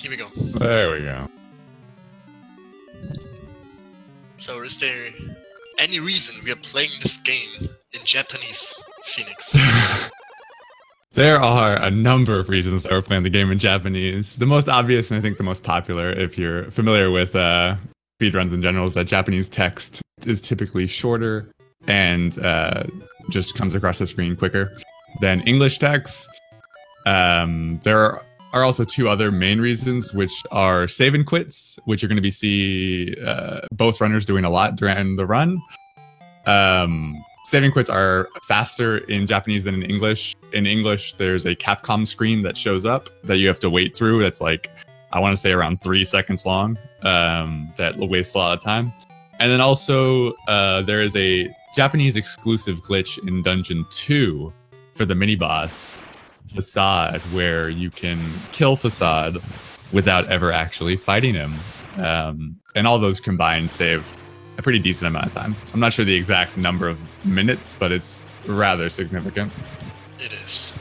here we go. There we go. So is there any reason we are playing this game in Japanese, Phoenix? There are a number of reasons that we're playing the game in Japanese. The most obvious, and I think the most popular, if you're familiar with speedruns in general, is that Japanese text is typically shorter and just comes across the screen quicker than English text. There are also two other main reasons, which are save and quits, which you're going to see both runners doing a lot during the run. Save and quits are faster in Japanese than in English. In English, there's a Capcom screen that shows up that you have to wait through. That's like, I want to say around 3 seconds long. That wastes a lot of time. And then also, there is a Japanese exclusive glitch in Dungeon 2 for the mini-boss, Facade, where you can kill Facade without ever actually fighting him. And all those combined save a pretty decent amount of time. I'm not sure the exact number of minutes, but it's rather significant. It is.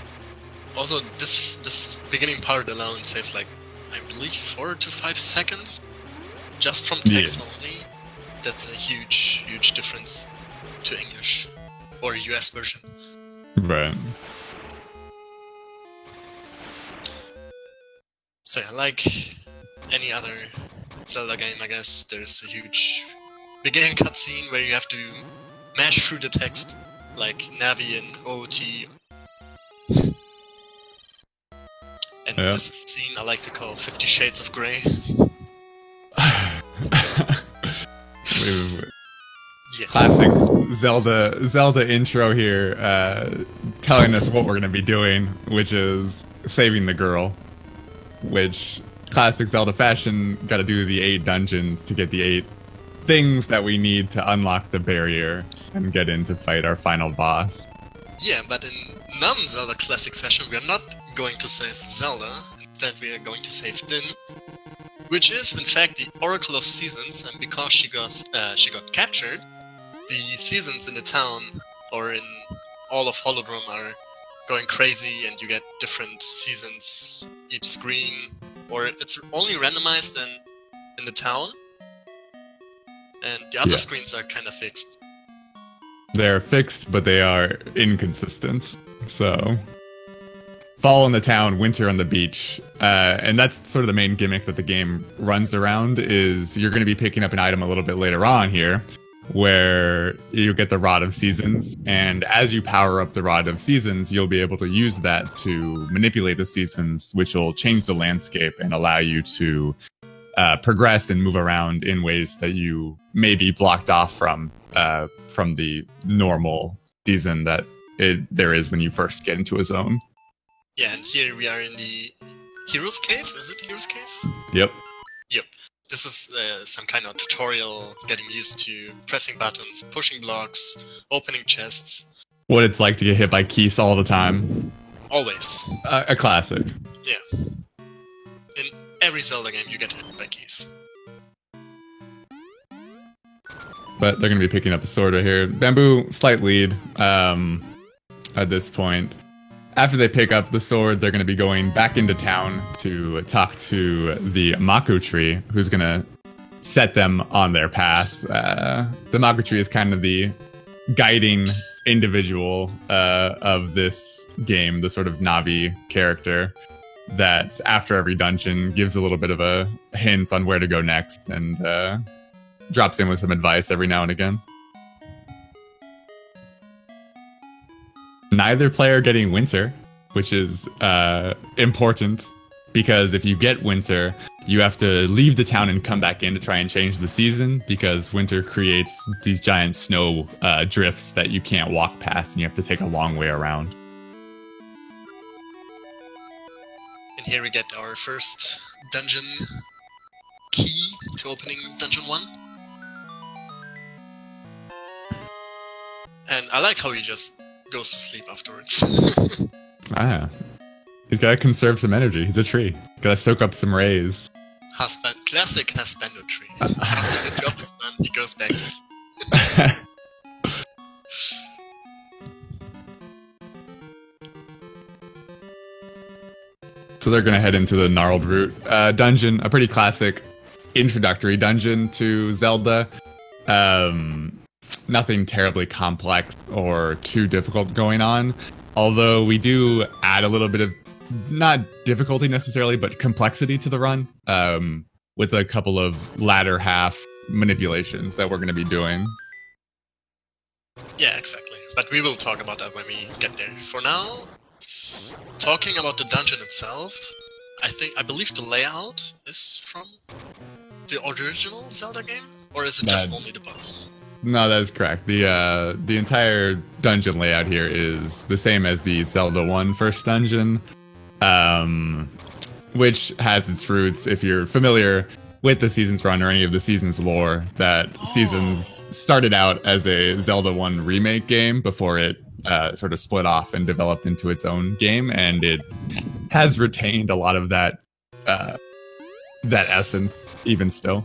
Also, this beginning part alone saves like, I believe, 4 to 5 seconds just from text only. That's a huge difference to English or US version. Right. So yeah, like any other Zelda game, I guess, there's a huge beginning cutscene where you have to mash through the text, like Navi and OOT. And this is a scene I like to call 50 Shades of Grey. Yeah. Classic Zelda intro here, telling us what we're going to be doing, which is saving the girl. Which, classic Zelda fashion, got to do the 8 dungeons to get the 8 things that we need to unlock the barrier and get in to fight our final boss. Yeah, but in non-Zelda classic fashion, we are not going to save Zelda. Instead, we are going to save Din, which is, in fact, the Oracle of Seasons, and because she got captured, the seasons in the town, or in all of Holodrum, are going crazy, and you get different seasons each screen, or it's only randomized in the town, and the other screens are kind of fixed. They're fixed, but they are inconsistent. So, fall in the town, winter on the beach, and that's sort of the main gimmick that the game runs around. Is you're going to be picking up an item a little bit later on here, where you get the Rod of Seasons, and as you power up the Rod of Seasons, you'll be able to use that to manipulate the seasons, which will change the landscape and allow you to progress and move around in ways that you may be blocked off from the normal season that there is when you first get into a zone. Yeah, and here we are in the Hero's Cave? Is it Hero's Cave? Yep. This is some kind of tutorial, getting used to pressing buttons, pushing blocks, opening chests. What it's like to get hit by Keese all the time. Always. A classic. Yeah. In every Zelda game, you get hit by Keese. But they're going to be picking up a sword right here. Bamboo, slight lead at this point. After they pick up the sword, they're going to be going back into town to talk to the Maku Tree, who's going to set them on their path. The Maku Tree is kind of the guiding individual of this game, the sort of Navi character that after every dungeon gives a little bit of a hint on where to go next and drops in with some advice every now and again. Neither player getting Winter, which is important, because if you get Winter, you have to leave the town and come back in to try and change the season, because Winter creates these giant snow drifts that you can't walk past, and you have to take a long way around. And here we get our first dungeon key to opening Dungeon 1. And I like how he just goes to sleep afterwards. He's gotta conserve some energy. He's a tree. Gotta soak up some rays. Classic husbando tree. After the job is done, he goes back to sleep. So they're going to head into the Gnarled Root dungeon, a pretty classic introductory dungeon to Zelda. Nothing terribly complex or too difficult going on. Although we do add a little bit of, not difficulty necessarily, but complexity to the run with a couple of latter half manipulations that we're going to be doing. Yeah, exactly. But we will talk about that when we get there. For now, talking about the dungeon itself, I believe the layout is from the original Zelda game? Or is it just only the boss? No, that is correct. The entire dungeon layout here is the same as the Zelda 1 first dungeon, which has its roots, if you're familiar with the Seasons run or any of the Seasons lore, that Seasons started out as a Zelda 1 remake game before it sort of split off and developed into its own game, and it has retained a lot of that essence even still.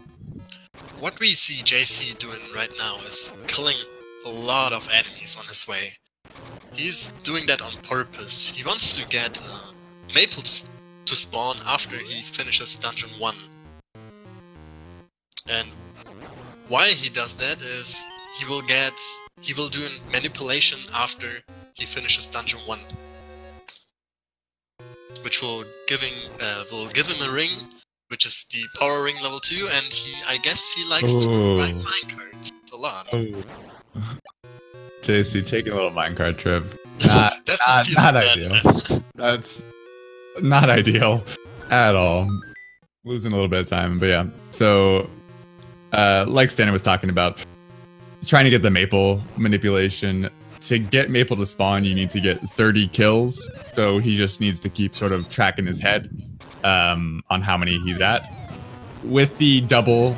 What we see JC doing right now is killing a lot of enemies on his way. He's doing that on purpose. He wants to get Maple to spawn after he finishes Dungeon 1. And why he does that is he will do a manipulation after he finishes Dungeon 1. Which will give him a ring, which is the power ring level 2, and I guess he likes to ride minecarts a lot. JC, taking a little minecart trip. Not ideal. That's not ideal at all. Losing a little bit of time, but yeah. So, like Stanley was talking about, trying to get the Maple manipulation. To get Maple to spawn, you need to get 30 kills. So he just needs to keep sort of tracking his head on how many he's at. With the double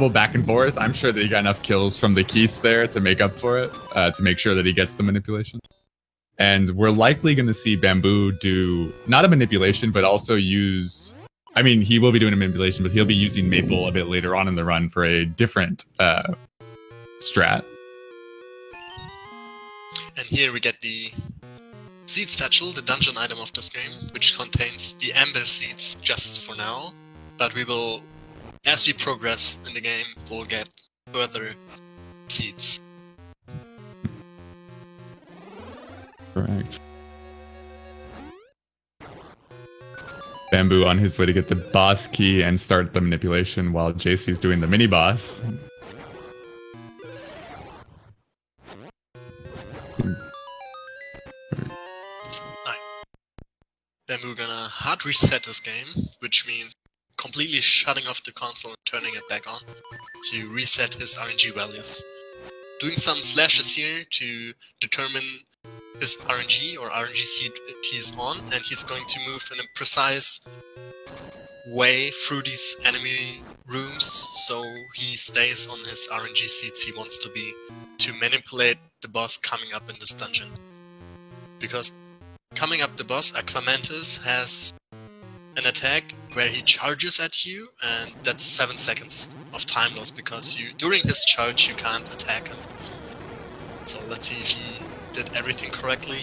back and forth, I'm sure that he got enough kills from the Keese there to make up for it, to make sure that he gets the manipulation. And we're likely going to see Bamboo do not a manipulation, but also use. I mean, he will be doing a manipulation, but he'll be using Maple a bit later on in the run for a different strat. And here we get the Seed Satchel, the dungeon item of this game, which contains the Amber Seeds just for now. But we will, as we progress in the game, we'll get further seeds. Correct. Bamboo on his way to get the boss key and start the manipulation while JC's doing the mini boss. Bamboo gonna hard reset this game, which means completely shutting off the console and turning it back on to reset his RNG values. Doing some slashes here to determine his RNG or RNG seed he's on, and he's going to move in a precise way through these enemy rooms so he stays on his RNG seeds he wants to be to manipulate the boss coming up in this dungeon. Because coming up the boss, Aquamantis has an attack where he charges at you, and that's 7 seconds of time loss because during his charge you can't attack him. So let's see if he did everything correctly.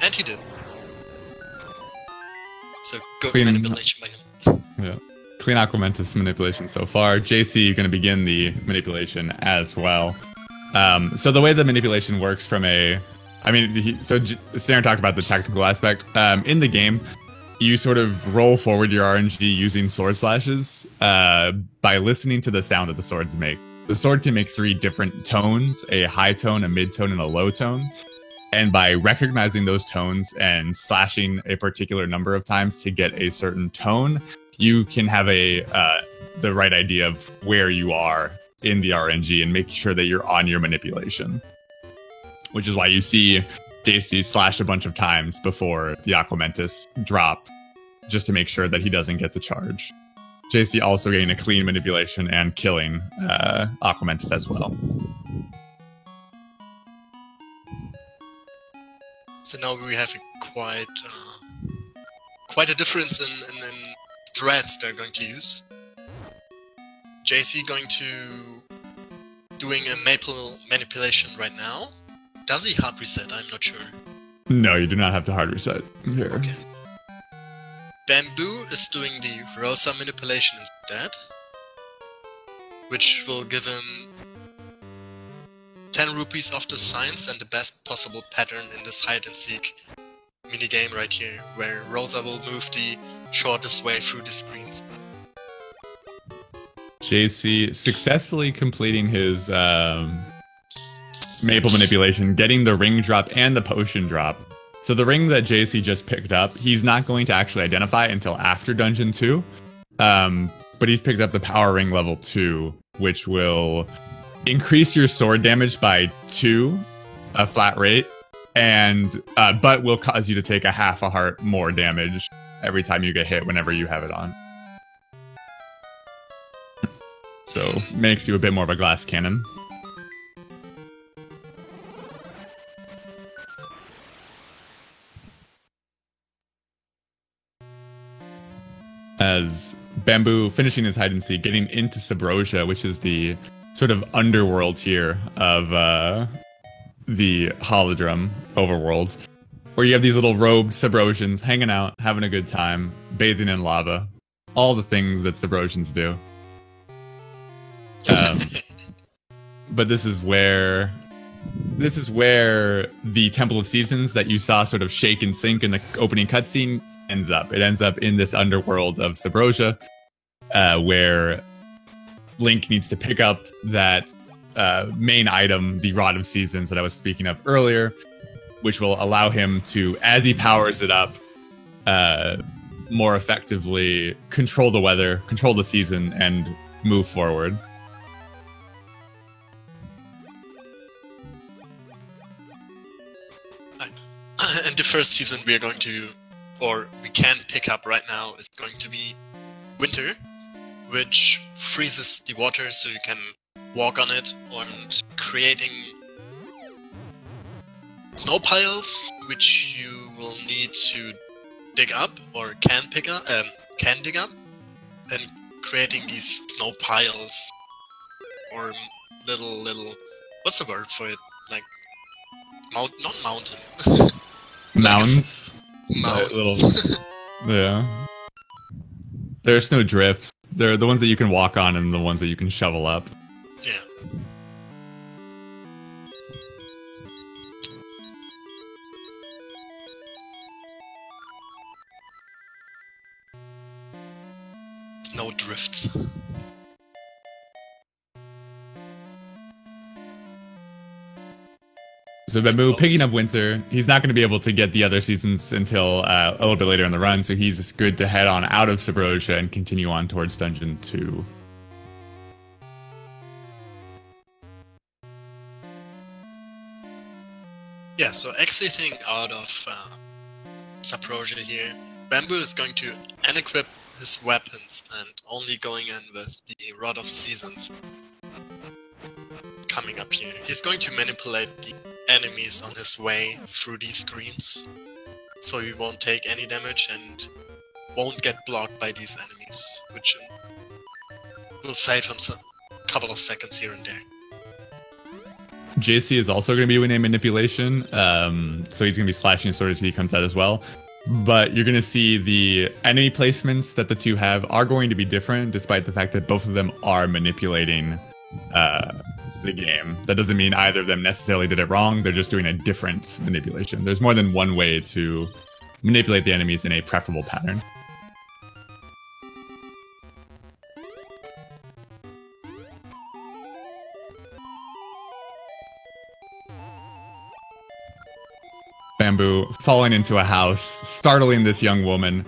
And he did. So good manipulation by him. Yeah. Clean Aquamantis manipulation so far. JC, you're going to begin the manipulation as well. So the way the manipulation works from Snare talked about the technical aspect. In the game, you sort of roll forward your RNG using sword slashes by listening to the sound that the swords make. The sword can make 3 different tones, a high tone, a mid tone, and a low tone. And by recognizing those tones and slashing a particular number of times to get a certain tone, you can have the right idea of where you are in the RNG and make sure that you're on your manipulation. Which is why you see JC slash a bunch of times before the Aquamantis drop, just to make sure that he doesn't get the charge. JC also getting a clean manipulation and killing Aquamantis as well. So now we have quite a difference in threads they're going to use. JC going to doing a Maple manipulation right now. Does he hard reset? I'm not sure. No, you do not have to hard reset here. Okay. Bamboo is doing the Rosa manipulation instead, which will give him 10 rupees of the science and the best possible pattern in this hide and seek minigame right here, where Rosa will move the shortest way through the screens. JC successfully completing his maple manipulation, getting the ring drop and the potion drop. So the ring that JC just picked up, he's not going to actually identify until after Dungeon 2. But he's picked up the power ring level 2, which will increase your sword damage by 2, a flat rate, and but will cause you to take a half a heart more damage every time you get hit whenever you have it on. So makes you a bit more of a glass cannon. As Bamboo finishing his hide and seek, getting into Subrosia, which is the sort of underworld here of the Holodrum overworld, where you have these little robed Subrosians hanging out, having a good time, bathing in lava, all the things that Subrosians do. But this is where the Temple of Seasons that you saw sort of shake and sink in the opening cutscene ends up. It ends up in this underworld of Subrosia, where Link needs to pick up that main item, the Rod of Seasons that I was speaking of earlier, which will allow him to, as he powers it up, more effectively control the weather, control the season, and move forward. And the first season we can pick up right now is going to be Winter, which freezes the water so you can walk on it, and creating snow piles, which you will need to dig up, or can dig up, and creating these snow piles, or little, what's the word for it? Like, not mountain. Mounds. Mounds. Yeah. There's no drifts. They're the ones that you can walk on and the ones that you can shovel up. Yeah. Snow drifts. So Bamboo picking up Winter, he's not going to be able to get the other seasons until a little bit later in the run, so he's good to head on out of Subrosia and continue on towards Dungeon 2. Yeah, so exiting out of Subrosia here, Bamboo is going to unequip his weapons and only going in with the Rod of Seasons. Coming up here, he's going to manipulate the enemies on his way through these screens, so he won't take any damage and won't get blocked by these enemies, which will save him a couple of seconds here and there. JC is also going to be doing a manipulation, so he's going to be slashing his sword as he comes out as well. But you're going to see the enemy placements that the two have are going to be different, despite the fact that both of them are manipulating the game. That doesn't mean either of them necessarily did it wrong. They're just doing a different manipulation. There's more than one way to manipulate the enemies in a preferable pattern. Bamboo falling into a house, startling this young woman,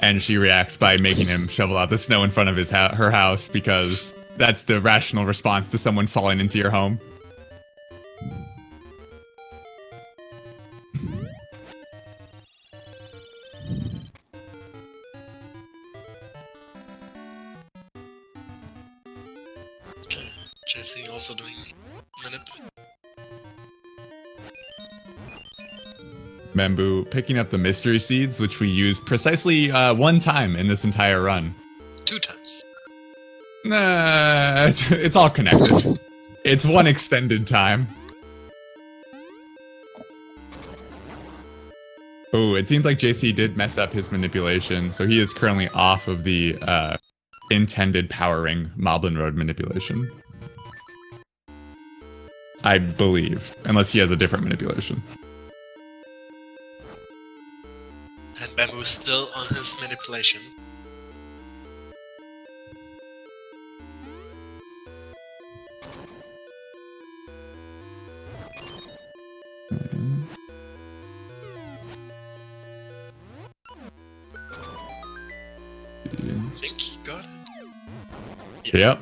and she reacts by making him shovel out the snow in front of her house, because that's the rational response to someone falling into your home. Okay, JC also doing manip. Bamboo picking up the mystery seeds, which we used precisely one time in this entire run. 2 times. Nah, it's all connected. It's one extended time. Oh, it seems like JC did mess up his manipulation, so he is currently off of the intended powering Moblin Road manipulation. I believe, unless he has a different manipulation. And Bamboo's still on his manipulation. I think he got it. Yep.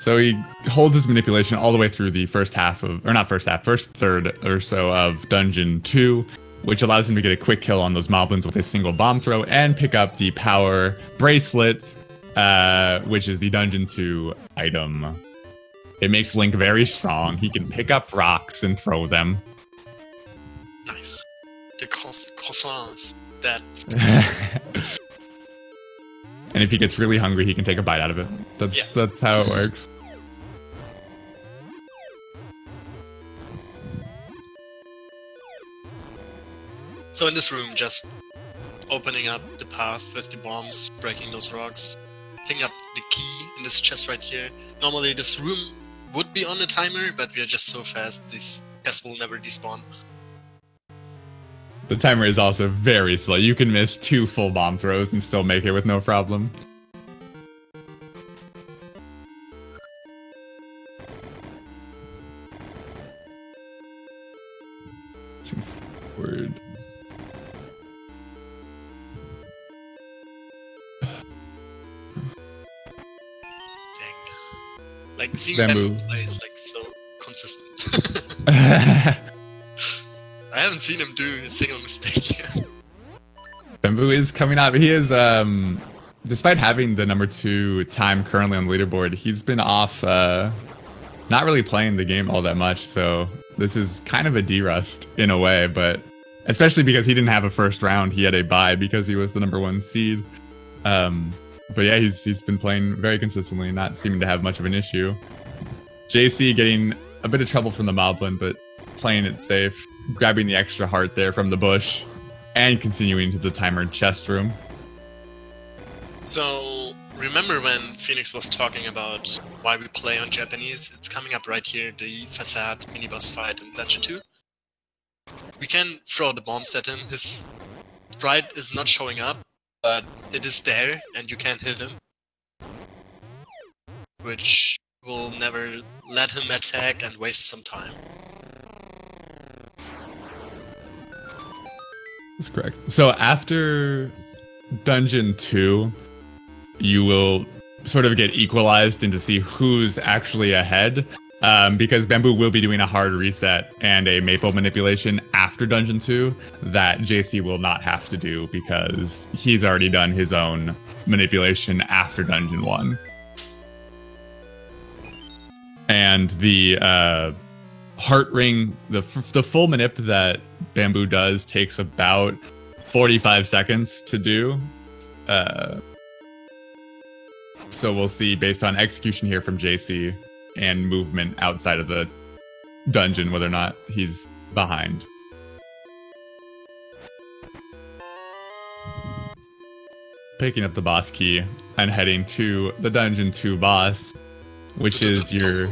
So he holds his manipulation all the way through the first third or so of Dungeon 2, which allows him to get a quick kill on those moblins with a single bomb throw and pick up the power bracelet, which is the Dungeon 2 item. It makes Link very strong. He can pick up rocks and throw them. Nice. The croissants. That's... And if he gets really hungry, he can take a bite out of it. That's how it works. So in this room, just opening up the path with the bombs, breaking those rocks, picking up the key in this chest right here. Normally this room would be on a timer, but we are just so fast, this chest will never despawn. The timer is also very slow. You can miss 2 full bomb throws and still make it with no problem. Word. Like, seeing Bamboo Bamboo play is like so consistent. I haven't seen him do a single mistake yet. Bamboo is coming out. He is, despite having the number 2 time currently on the leaderboard, he's been off, not really playing the game all that much, so this is kind of a D-Rust in a way, but especially because he didn't have a first round, he had a bye because he was the number 1 seed. But yeah, he's been playing very consistently, not seeming to have much of an issue. JC getting a bit of trouble from the Moblin, but playing it safe, grabbing the extra heart there from the bush, and continuing to the timer chest room. So, remember when Phoenix was talking about why we play on Japanese? It's coming up right here, the Facade mini-boss fight in Dungeon 2. We can throw the bombs at him, his sprite is not showing up, but it is there, and you can't hit him. Which will never let him attack and waste some time. That's correct. So after Dungeon 2, you will sort of get equalized into see who's actually ahead. Because Bamboo will be doing a hard reset and a maple manipulation after Dungeon 2 that JC will not have to do because he's already done his own manipulation after Dungeon 1. And the heart ring, the full manip that Bamboo does takes about 45 seconds to do. So we'll see based on execution here from JC and movement outside of the dungeon whether or not he's behind. Picking up the boss key and heading to the Dungeon 2 boss, which is your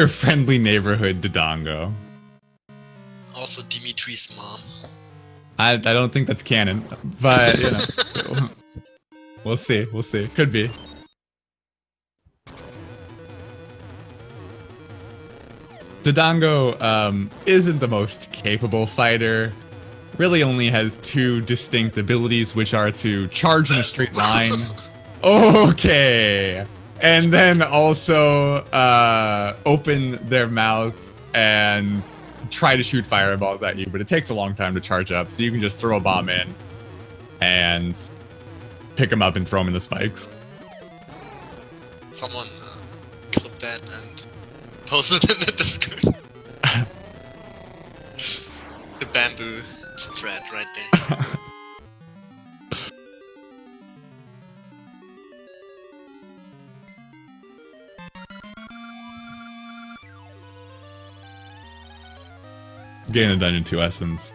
friendly neighborhood Dodongo. Also Dimitri's mom. I don't think that's canon, but you know, we'll see. Could be. Dodongo isn't the most capable fighter. Really only has 2 distinct abilities, which are to charge in a straight line. Okay. And then also open their mouth and try to shoot fireballs at you, but it takes a long time to charge up, so you can just throw a bomb in and pick them up and throw them in the spikes. Someone clipped that and posted it in the Discord. The Bamboo strat right there. Getting the Dungeon 2 essence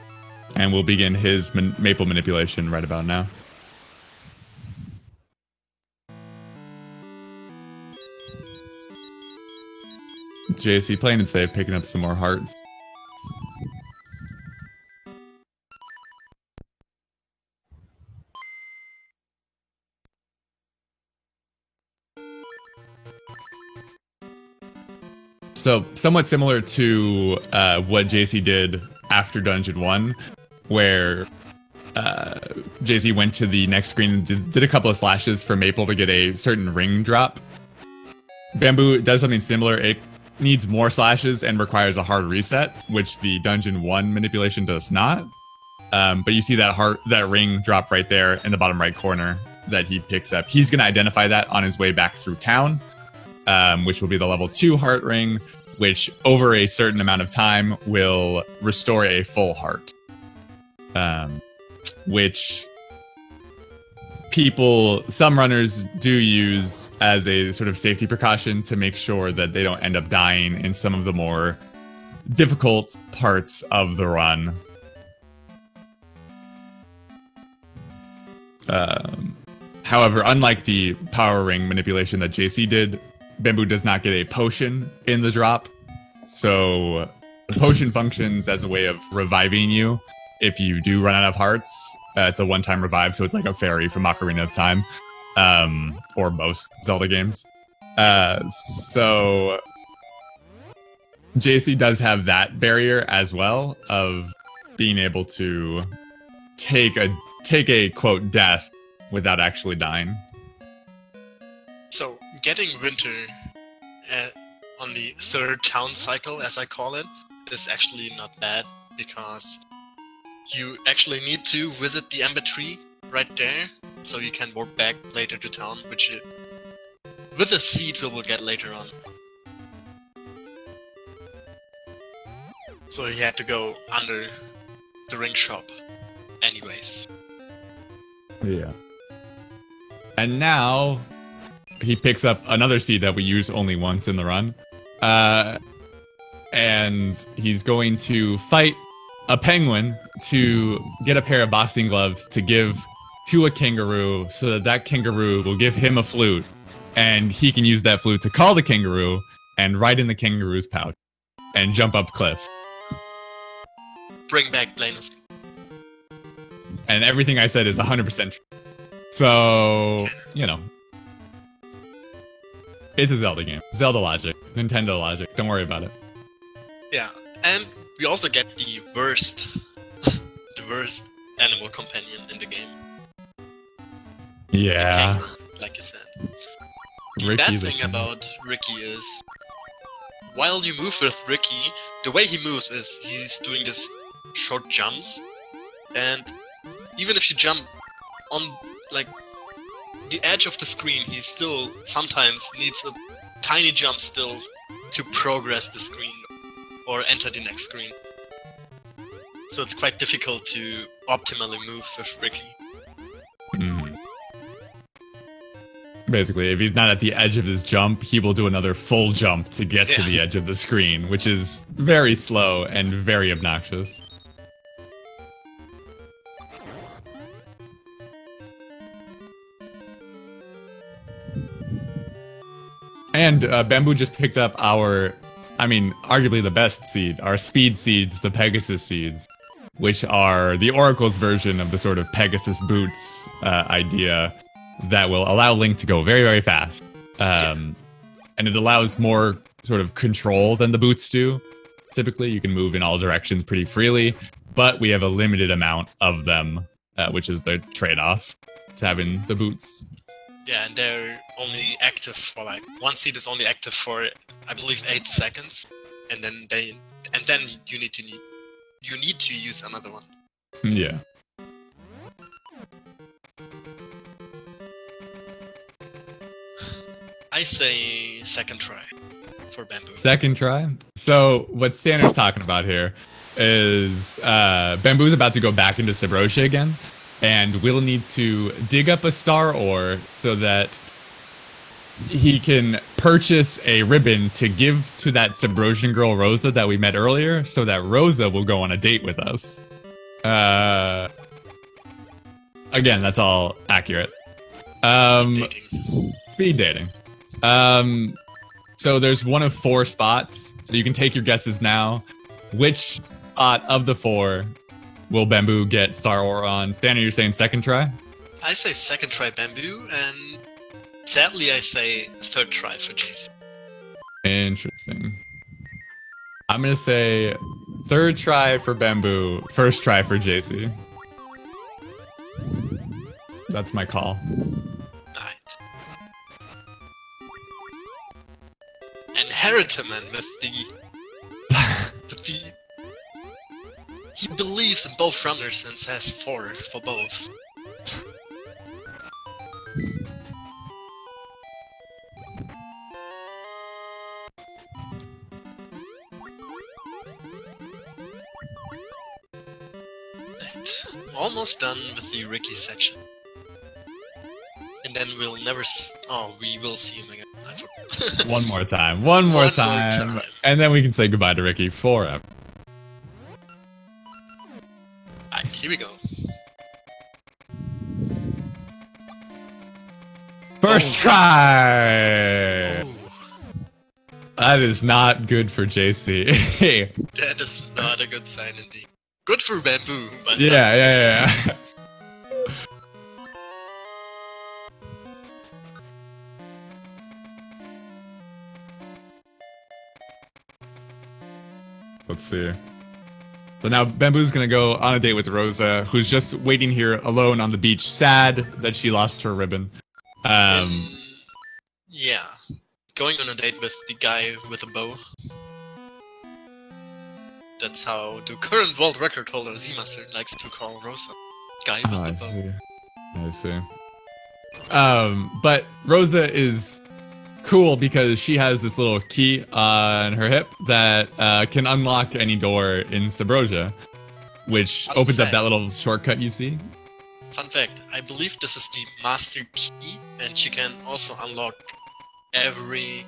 And we'll begin his maple manipulation right about now. JC playing it safe, picking up some more hearts. So, somewhat similar to what JC did after Dungeon 1, where JC went to the next screen and did a couple of slashes for Maple to get a certain ring drop. Bamboo does something similar. It needs more slashes and requires a hard reset, which the Dungeon 1 manipulation does not. But you see that ring drop right there in the bottom right corner that he picks up. He's going to identify that on his way back through town, which will be the level 2 heart ring, which over a certain amount of time will restore a full heart. Which some runners do use as a sort of safety precaution to make sure that they don't end up dying in some of the more difficult parts of the run. However, unlike the power ring manipulation that JC did, Bamboo does not get a potion in the drop. So the potion functions as a way of reviving you if you do run out of hearts. It's a one-time revive, so it's like a fairy from Ocarina of Time, or most Zelda games. So JC does have that barrier as well of being able to take a quote death without actually dying. So getting Winter on the 3rd town cycle, as I call it, is actually not bad, because you actually need to visit the Ember Tree right there, so you can warp back later to town, which with a seed we will get later on. So you had to go under the ring shop anyways. Yeah. And now he picks up another seed that we use only once in the run. And he's going to fight a penguin to get a pair of boxing gloves to give to a kangaroo, so that that kangaroo will give him a flute, and he can use that flute to call the kangaroo and ride in the kangaroo's pouch and jump up cliffs. Bring back Blanus. And everything I said is 100% true. So, you know. It's a Zelda game. Zelda logic. Nintendo logic. Don't worry about it. Yeah, and we also get the worst animal companion in the game. Yeah. The kangaroo, like you said. The bad thing about Ricky is, while you move with Ricky, the way he moves is he's doing this short jumps, and even if you jump on like the edge of the screen, he still sometimes needs a tiny jump still to progress the screen or enter the next screen. So it's quite difficult to optimally move with Ricky. Basically, if he's not at the edge of his jump, he will do another full jump to get to the edge of the screen, which is very slow and very obnoxious. And Bamboo just picked up arguably the best seed, our speed seeds, the Pegasus seeds, which are the Oracle's version of the sort of Pegasus boots idea that will allow Link to go very, very fast. And it allows more sort of control than the boots do. Typically, you can move in all directions pretty freely, but we have a limited amount of them, which is the trade-off to having the boots. Yeah, and they're only active for one seed is only active for, I believe, 8 seconds, and then you need to use another one. Yeah. I say second try for Bamboo. Second try? So what Sander's talking about here is Bamboo's about to go back into Subrotia again, and we'll need to dig up a star ore so that he can purchase a ribbon to give to that Subrosian girl Rosa that we met earlier, so that Rosa will go on a date with us. Again, that's all accurate. Speed dating. So there's one of 4 spots, so you can take your guesses now. Which spot of the 4 will Bamboo get Star Aura on? Stanley, you're saying second try? I say second try Bamboo, and sadly I say third try for JC. Interesting. I'm gonna say third try for Bamboo, first try for JC. That's my call. Right. And Harriman with the... He believes in both runners and says 4 for both. Almost done with the Ricky section. And then we'll never we will see him again. One more time. One more time. And then we can say goodbye to Ricky forever. Alright, here we go. First try! Oh. That is not good for JC. That is not a good sign indeed. Good for Bamboo, but... Yeah. Let's see. So now Bamboo's gonna go on a date with Rosa, who's just waiting here alone on the beach, sad that she lost her ribbon. Yeah. Going on a date with the guy with a bow. That's how the current world record holder Z-Master likes to call Rosa. Guy with the bow. I see. But Rosa is cool because she has this little key on her hip that can unlock any door in Subrosia, which opens up that little shortcut you see. Fun fact, I believe this is the master key, and she can also unlock every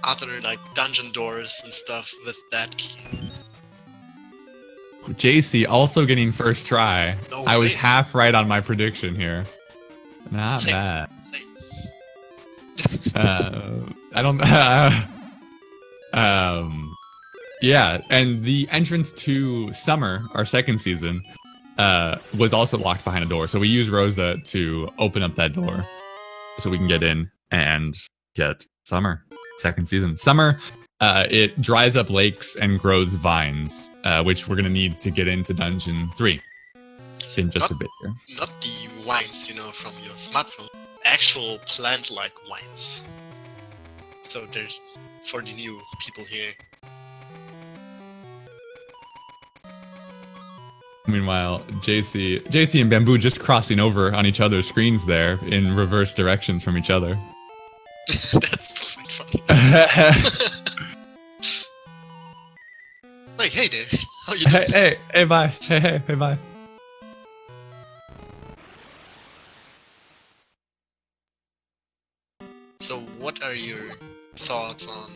other like dungeon doors and stuff with that key. JC also getting first try. No I was way. half right on my prediction here. Not Same. bad. Same. I don't. Yeah, and the entrance to Summer, our second season, was also locked behind a door. So we use Rosa to open up that door, so we can get in and get Summer. Second season, Summer. It dries up lakes and grows vines, which we're gonna need to get into Dungeon 3 in just a bit here. Not the wines, you know, from your smartphone. Actual plant-like wines. So there's, for the new people here. Meanwhile, JC and Bamboo just crossing over on each other's screens there in reverse directions from each other. That's quite funny. Like, hey there, how you doing? Hey, bye. Hey, bye. So, what are your thoughts on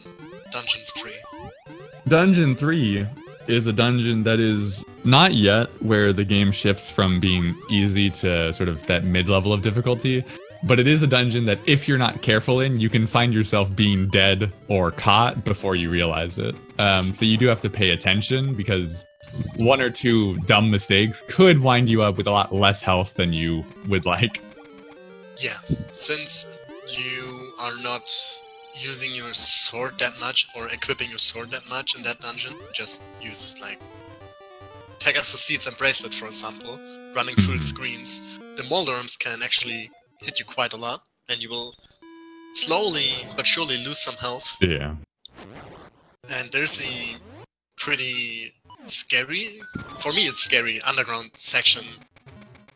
Dungeon 3? Dungeon 3 is a dungeon that is not yet where the game shifts from being easy to sort of that mid-level of difficulty, but it is a dungeon that if you're not careful in, you can find yourself being dead or caught before you realize it. So you do have to pay attention because one or two dumb mistakes could wind you up with a lot less health than you would like. Yeah, since you are not using your sword that much or equipping your sword that much in that dungeon, just use like Pegasus Seeds and Bracelet, for example, running through the screens. The Moldorms can actually hit you quite a lot, and you will slowly but surely lose some health. Yeah. And there's a pretty scary, for me it's scary, underground section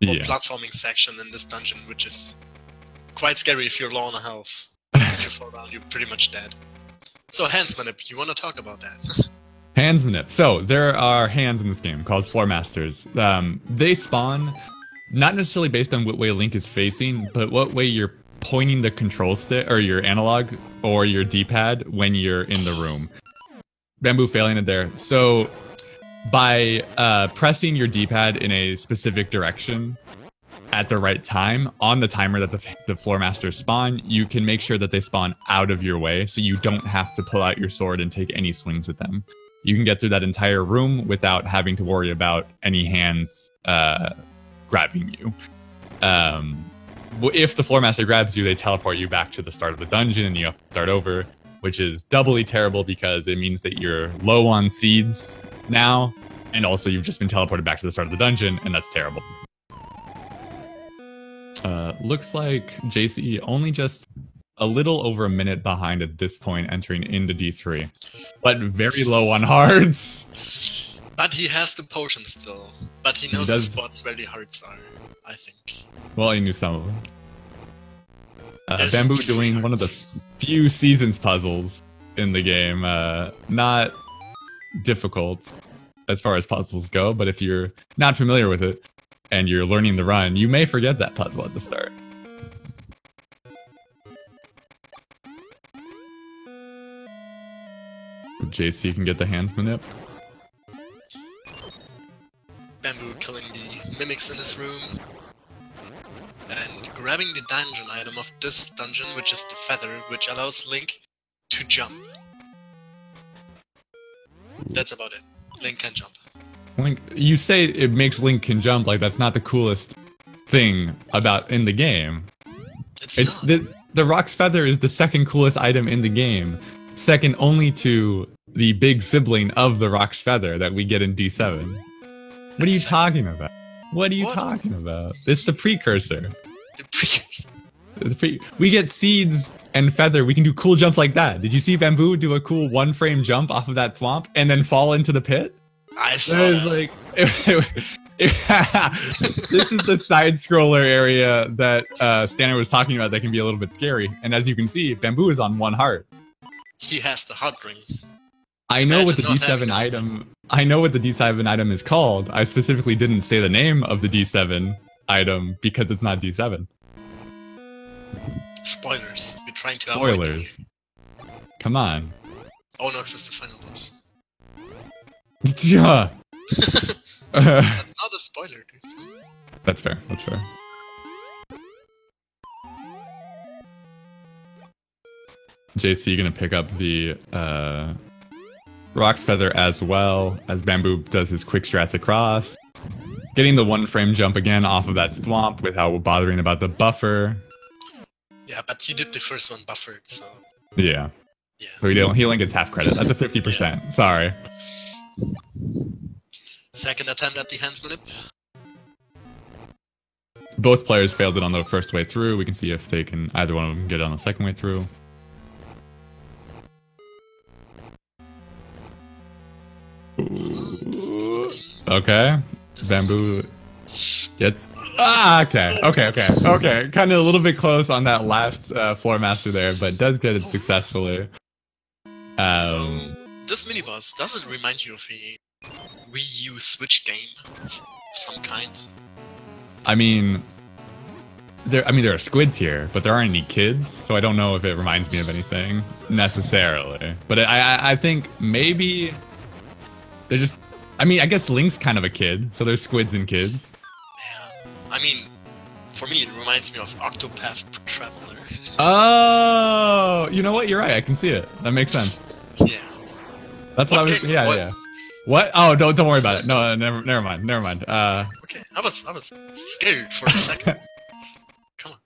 or platforming section in this dungeon, which is quite scary if you're low on health. If you fall down, you're pretty much dead. So Hands Manip, you want to talk about that? Hands Manip. So there are hands in this game called Floor Masters. They spawn not necessarily based on what way Link is facing, but what way you're pointing the control stick or your analog or your D-pad when you're in the room. Bamboo failing it there. So by pressing your D-pad in a specific direction at the right time on the timer that the floor masters spawn, you can make sure that they spawn out of your way, so you don't have to pull out your sword and take any swings at them. You can get through that entire room without having to worry about any hands grabbing you. If the floor master grabs you, they teleport you back to the start of the dungeon and you have to start over, which is doubly terrible because it means that you're low on seeds now, and also you've just been teleported back to the start of the dungeon, and that's terrible. Looks like JC only just a little over a minute behind at this point, entering into D3, but very low on hearts. But he has the potion still. But he knows the spots where the hearts are, I think. Well, he knew some of them. Bamboo doing one of the few seasons puzzles in the game. Not difficult as far as puzzles go, but if you're not familiar with it and you're learning the run, you may forget that puzzle at the start. JC can get the hands manip. Bamboo killing the mimics in this room. And grabbing the dungeon item of this dungeon, which is the feather, which allows Link to jump. That's about it. Link can jump. Link, you say it makes Link can jump, like that's not the coolest thing about in the game. It's not. The Rock's Feather is the second coolest item in the game, second only to the big sibling of the Rock's Feather that we get in D7. What are you talking about? What are you talking about? It's the precursor. The precursor. We get seeds and feather. We can do cool jumps like that. Did you see Bamboo do a cool one-frame jump off of that thwomp and then fall into the pit? I saw that. Like, this is the side-scroller area that Stanley was talking about that can be a little bit scary. And as you can see, Bamboo is on one heart. He has the heart ring. I know what the D7 item. I know what the D7 item is called. I specifically didn't say the name of the D7 item because it's not D7. Spoilers. We're trying to avoid spoilers. Come on. Onox is the final boss. Yeah. That's not a spoiler, dude. That's fair. That's fair. JC, you gonna pick up the Rock's Feather as well as Bamboo does his quick strats across. Getting the one-frame jump again off of that thwomp without bothering about the buffer. Yeah, but he did the first one buffered, so... Yeah. So he only gets half credit. That's a 50%. Yeah. Sorry. Second attempt at the hands manip. Both players failed it on the first way through. We can see if they can either one of them get it on the second way through. Ooh. Okay. Bamboo gets... Okay. Kind of a little bit close on that last floor master there, but does get it successfully. So, this mini-boss, does it remind you of a Wii U Switch game of some kind? I mean, there are squids here, but there aren't any kids, so I don't know if it reminds me of anything necessarily. But I think maybe they're just... I mean, I guess Link's kind of a kid, so there's squids and kids. Yeah. I mean, for me, it reminds me of Octopath Traveler. Oh! You know what? You're right. I can see it. That makes sense. Yeah. That's what I was... Yeah. What? Oh, don't worry about it. No, never mind. Okay, I was scared for a second. Come on.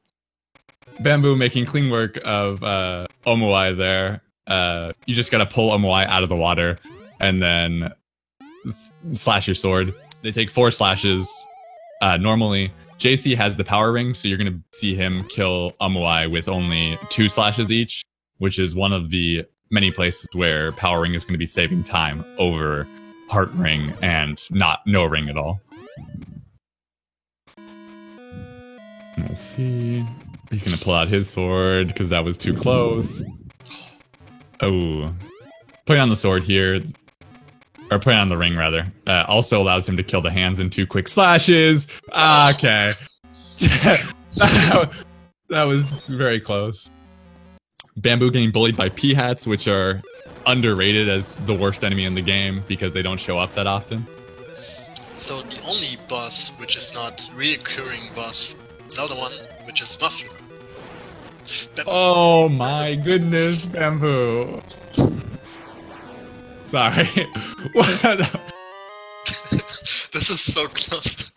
Bamboo making clean work of Omuai there. You just gotta pull Omuai out of the water, and then... slash your sword. They take 4 slashes. Normally, JC has the power ring, so you're going to see him kill Omuai with only 2 slashes each, which is one of the many places where power ring is going to be saving time over heart ring and no ring at all. Let's see. He's going to pull out his sword because that was too close. Oh. Putting on the sword here. Or putting on the ring, rather. Also allows him to kill the hands in 2 quick slashes. Okay. That was very close. Bamboo getting bullied by P-hats, which are underrated as the worst enemy in the game because they don't show up that often. So the only boss which is not reoccurring boss Zelda 1, which is Muffler. Oh my goodness, Bamboo. Sorry. What? This is so close.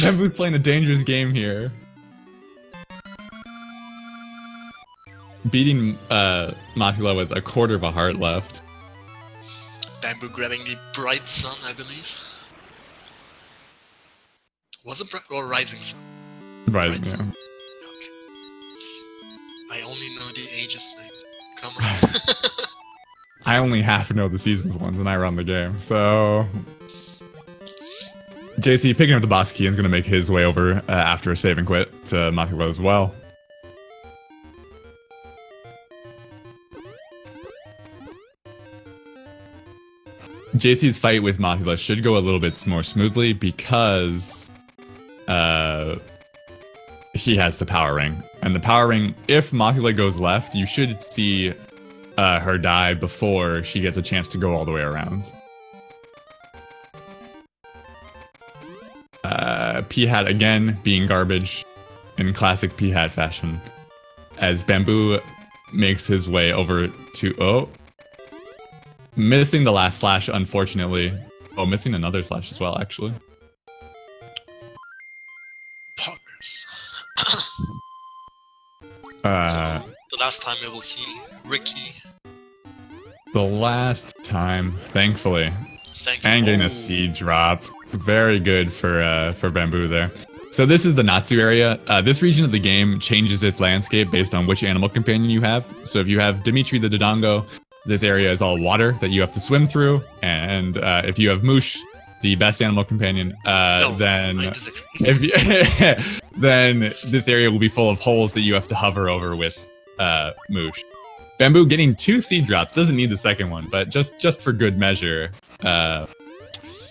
Bamboo's playing a dangerous game here. Beating Mothula with a quarter of a heart left. Bamboo grabbing the Bright Sun, I believe. Was it or Rising Sun? Right, yeah. Sun? Okay. I only know the Aegis names. Come on. I only half know the seasons ones and I run the game, so... JC picking up the boss key is going to make his way over after a save and quit to Mothula as well. JC's fight with Mothula should go a little bit more smoothly because he has the power ring. And the power ring, if Mothula goes left, you should see her die before she gets a chance to go all the way around. P-Hat again being garbage in classic P-Hat fashion as Bamboo makes his way over to... Oh! Missing the last slash, unfortunately. Oh, missing another slash as well, actually. Poggers. So, the last time we will see Ricky. The last time, thankfully. Thank you. And getting a seed drop. Very good for Bamboo there. So this is the Natsu area. This region of the game changes its landscape based on which animal companion you have. So if you have Dimitri the Dodongo, this area is all water that you have to swim through. And if you have Moosh, the best animal companion, then if you, then this area will be full of holes that you have to hover over with Moosh. Bamboo getting 2 seed drops, doesn't need the second one, but just for good measure,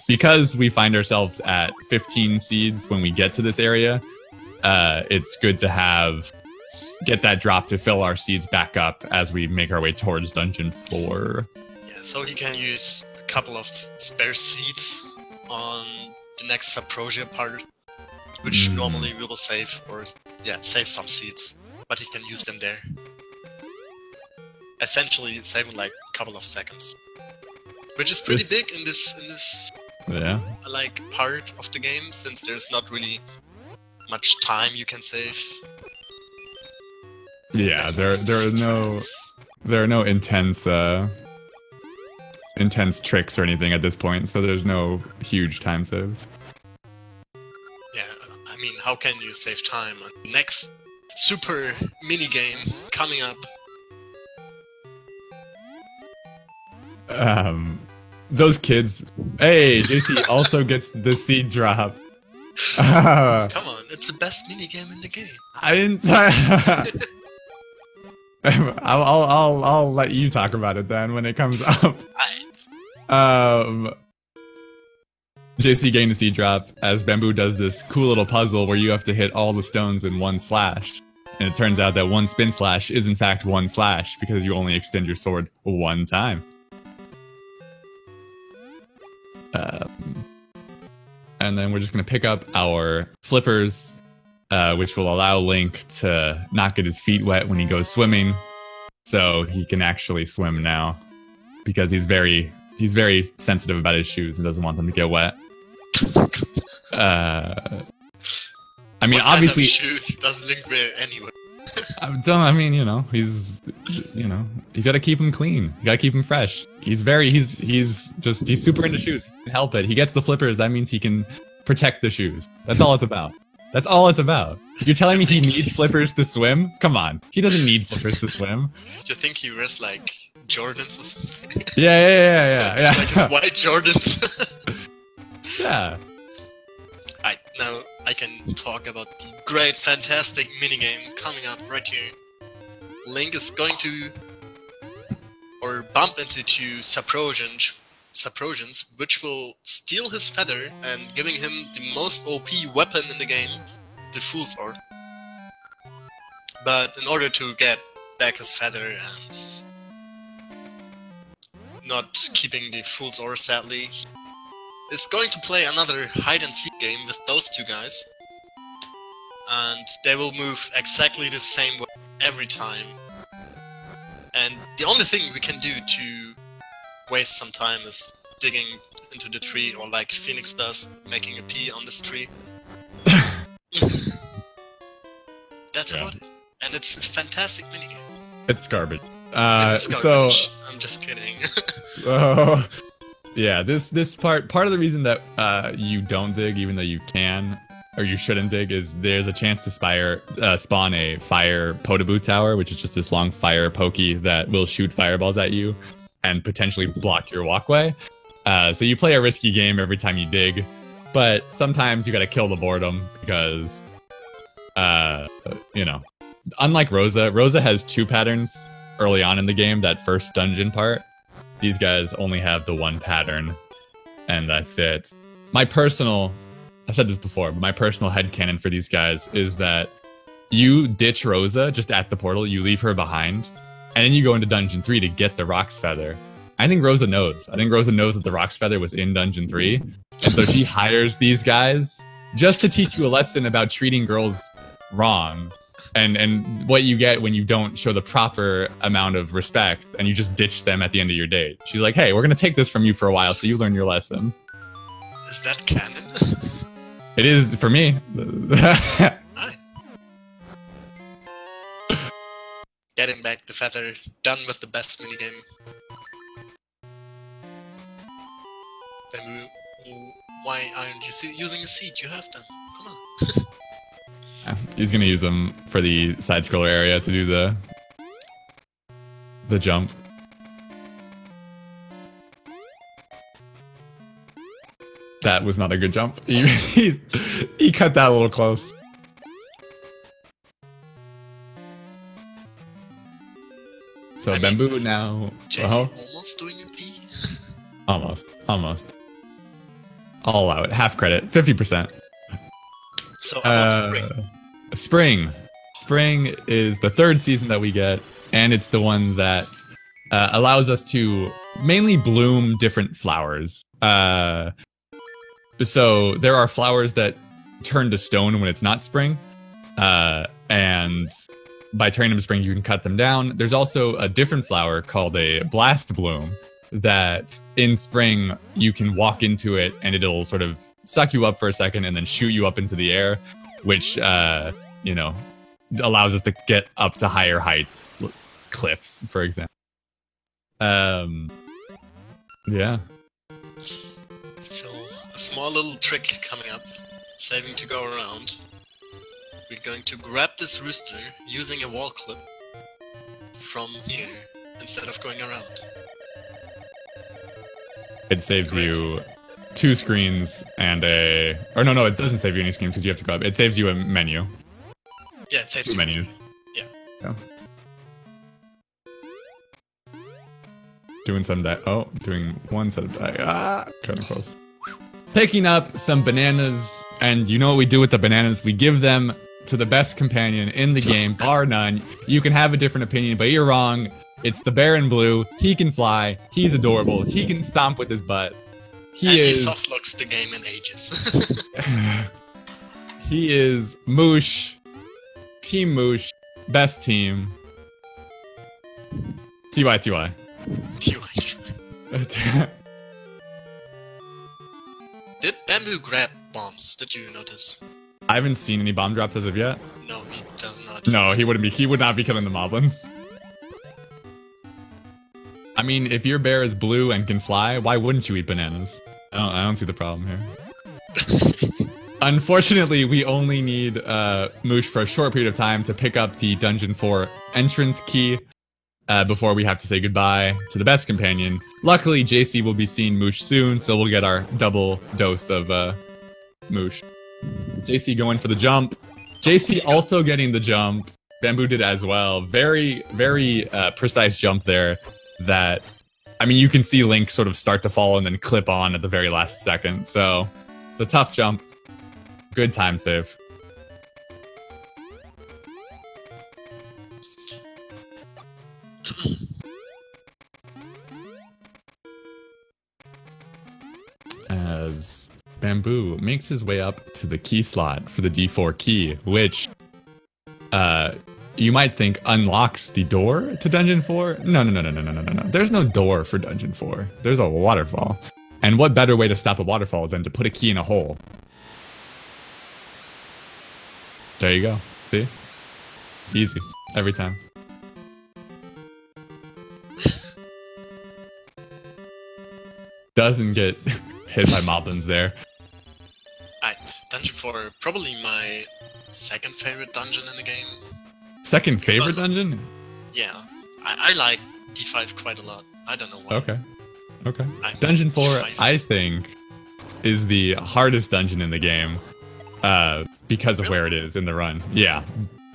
because we find ourselves at 15 seeds when we get to this area, it's good to get that drop to fill our seeds back up as we make our way towards Dungeon 4. Yeah, so he can use a couple of spare seeds on the next Subprosia part, which normally we will save, or save some seeds, but he can use them there. Essentially saving like a couple of seconds. Which is pretty big in this like part of the game, since there's not really much time you can save. Yeah, there are no intense tricks or anything at this point, so there's no huge time saves. Yeah, I mean, how can you save time? Next super mini game coming up. Those kids. Hey, JC also gets the seed drop. Come on, it's the best minigame in the game. I didn't. I'll let you talk about it then when it comes up. JC getting a seed drop as Bamboo does this cool little puzzle where you have to hit all the stones in one slash. And it turns out that one spin slash is in fact one slash because you only extend your sword one time. And then we're just going to pick up our flippers, which will allow Link to not get his feet wet when he goes swimming. So he can actually swim now because he's very sensitive about his shoes and doesn't want them to get wet. I mean, what obviously, kind of shoes does Link wear anyway? I mean, he's got to keep him clean. You got to keep him fresh. He's super into shoes. He can help it. He gets the flippers. That means he can protect the shoes. That's all it's about. That's all it's about. You're telling me he needs flippers to swim? Come on. He doesn't need flippers to swim. You think he wears like Jordans or something? Yeah. Like his white Jordans. Yeah. Now I can talk about the great, fantastic minigame coming up right here. Link is going to bump into 2 Subprosians, which will steal his feather and giving him the most OP weapon in the game, the Fool's Sword. But in order to get back his feather and not keeping the Fool's Aura, sadly. He is going to play another hide-and-seek game with those two guys. And they will move exactly the same way every time. And the only thing we can do to waste some time is digging into the tree, or like Phoenix does, making a P on this tree. That's about it. And it's a fantastic minigame. It's garbage. It's garbage. So I'm just kidding. Oh, yeah. This part of the reason that you don't dig, even though you can or you shouldn't dig, is there's a chance to spawn a fire Podoboo tower, which is just this long fire pokey that will shoot fireballs at you and potentially block your walkway. So you play a risky game every time you dig, but sometimes you gotta kill the boredom because, unlike Rosa has 2 patterns early on in the game, that first dungeon part. These guys only have the 1 pattern, and that's it. I've said this before, but my personal headcanon for these guys is that you ditch Rosa just at the portal, you leave her behind, and then you go into Dungeon 3 to get the Rock's Feather. I think Rosa knows. I think Rosa knows that the Rock's Feather was in Dungeon 3, and so she hires these guys just to teach you a lesson about treating girls wrong, and what you get when you don't show the proper amount of respect, and you just ditch them at the end of your date. She's like, hey, we're gonna take this from you for a while, so you learn your lesson. Is that canon? It is for me. Right. Getting back the feather, done with the best minigame. Then why aren't you using a seed? You have them. Come on. He's gonna use them for the side-scroller area to do the jump. That was not a good jump. He cut that a little close. So Bamboo now. Jason almost doing a P. Almost. I'll allow it. Half credit. 50%. So about Spring. Spring is the 3rd season that we get, and it's the one that allows us to mainly bloom different flowers. So there are flowers that turn to stone when it's not spring, and by turning them to spring, you can cut them down. There's also a different flower called a blast bloom that in spring you can walk into it and it'll sort of suck you up for a second and then shoot you up into the air, which allows us to get up to higher heights, cliffs, for example. Yeah. So, a small little trick coming up, saving to go around. We're going to grab this rooster using a wall clip from here instead of going around. It saves you 2 screens and a... Or no, it doesn't save you any screens because you have to grab. It saves you a menu. Yeah, it saves 2 menus. Yeah. Doing one set of die. Kind of close. Picking up some bananas, and you know what we do with the bananas? We give them to the best companion in the game, bar none. You can have a different opinion, but you're wrong. It's the bear in blue. He can fly. He's adorable. He can stomp with his butt. He softlocks the game in ages. He is Moosh. Team Moosh. Best team. TY. Did Bamboo grab bombs? Did you notice? I haven't seen any bomb drops as of yet. No, he does not. No, he wouldn't be. He would not be killing the moblins. I mean, if your bear is blue and can fly, why wouldn't you eat bananas? I don't see the problem here. Unfortunately, we only need Moosh for a short period of time to pick up the Dungeon 4 entrance key before we have to say goodbye to the best companion. Luckily, JC will be seeing Moosh soon, so we'll get our double dose of Moosh. JC going for the jump. JC also getting the jump. Bamboo did as well. Very, very precise jump there. That, I mean, you can see Link sort of start to fall and then clip on at the very last second. So it's a tough jump. Good time save. Bamboo makes his way up to the key slot for the D4 key, which you might think unlocks the door to Dungeon 4. No. There's no door for Dungeon 4. There's a waterfall. And what better way to stop a waterfall than to put a key in a hole? There you go. See? Easy. Every time. Doesn't get hit by moblins there. Dungeon 4, probably my second favorite dungeon in the game. Second favorite dungeon? Yeah. I like D5 quite a lot. I don't know why. Okay. Dungeon 4, I think, is the hardest dungeon in the game because of where it is in the run. Yeah.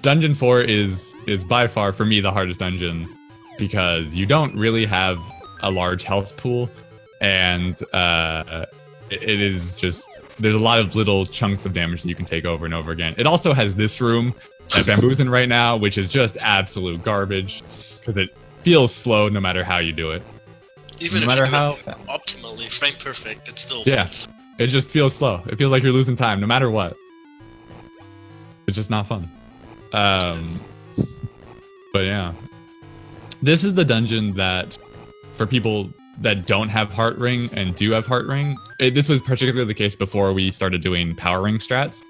Dungeon 4 is by far, for me, the hardest dungeon because you don't really have a large health pool, and it is just... There's a lot of little chunks of damage that you can take over and over again. It also has this room that Bamboo's in right now, which is just absolute garbage because it feels slow no matter how you do it. Even no if matter you do how it optimally, frame perfect, it still yeah, feels... it just feels slow. It feels like you're losing time no matter what. It's just not fun. But yeah, this is the dungeon that for people that don't have Heart Ring and do have Heart Ring, this was particularly the case before we started doing Power Ring strats,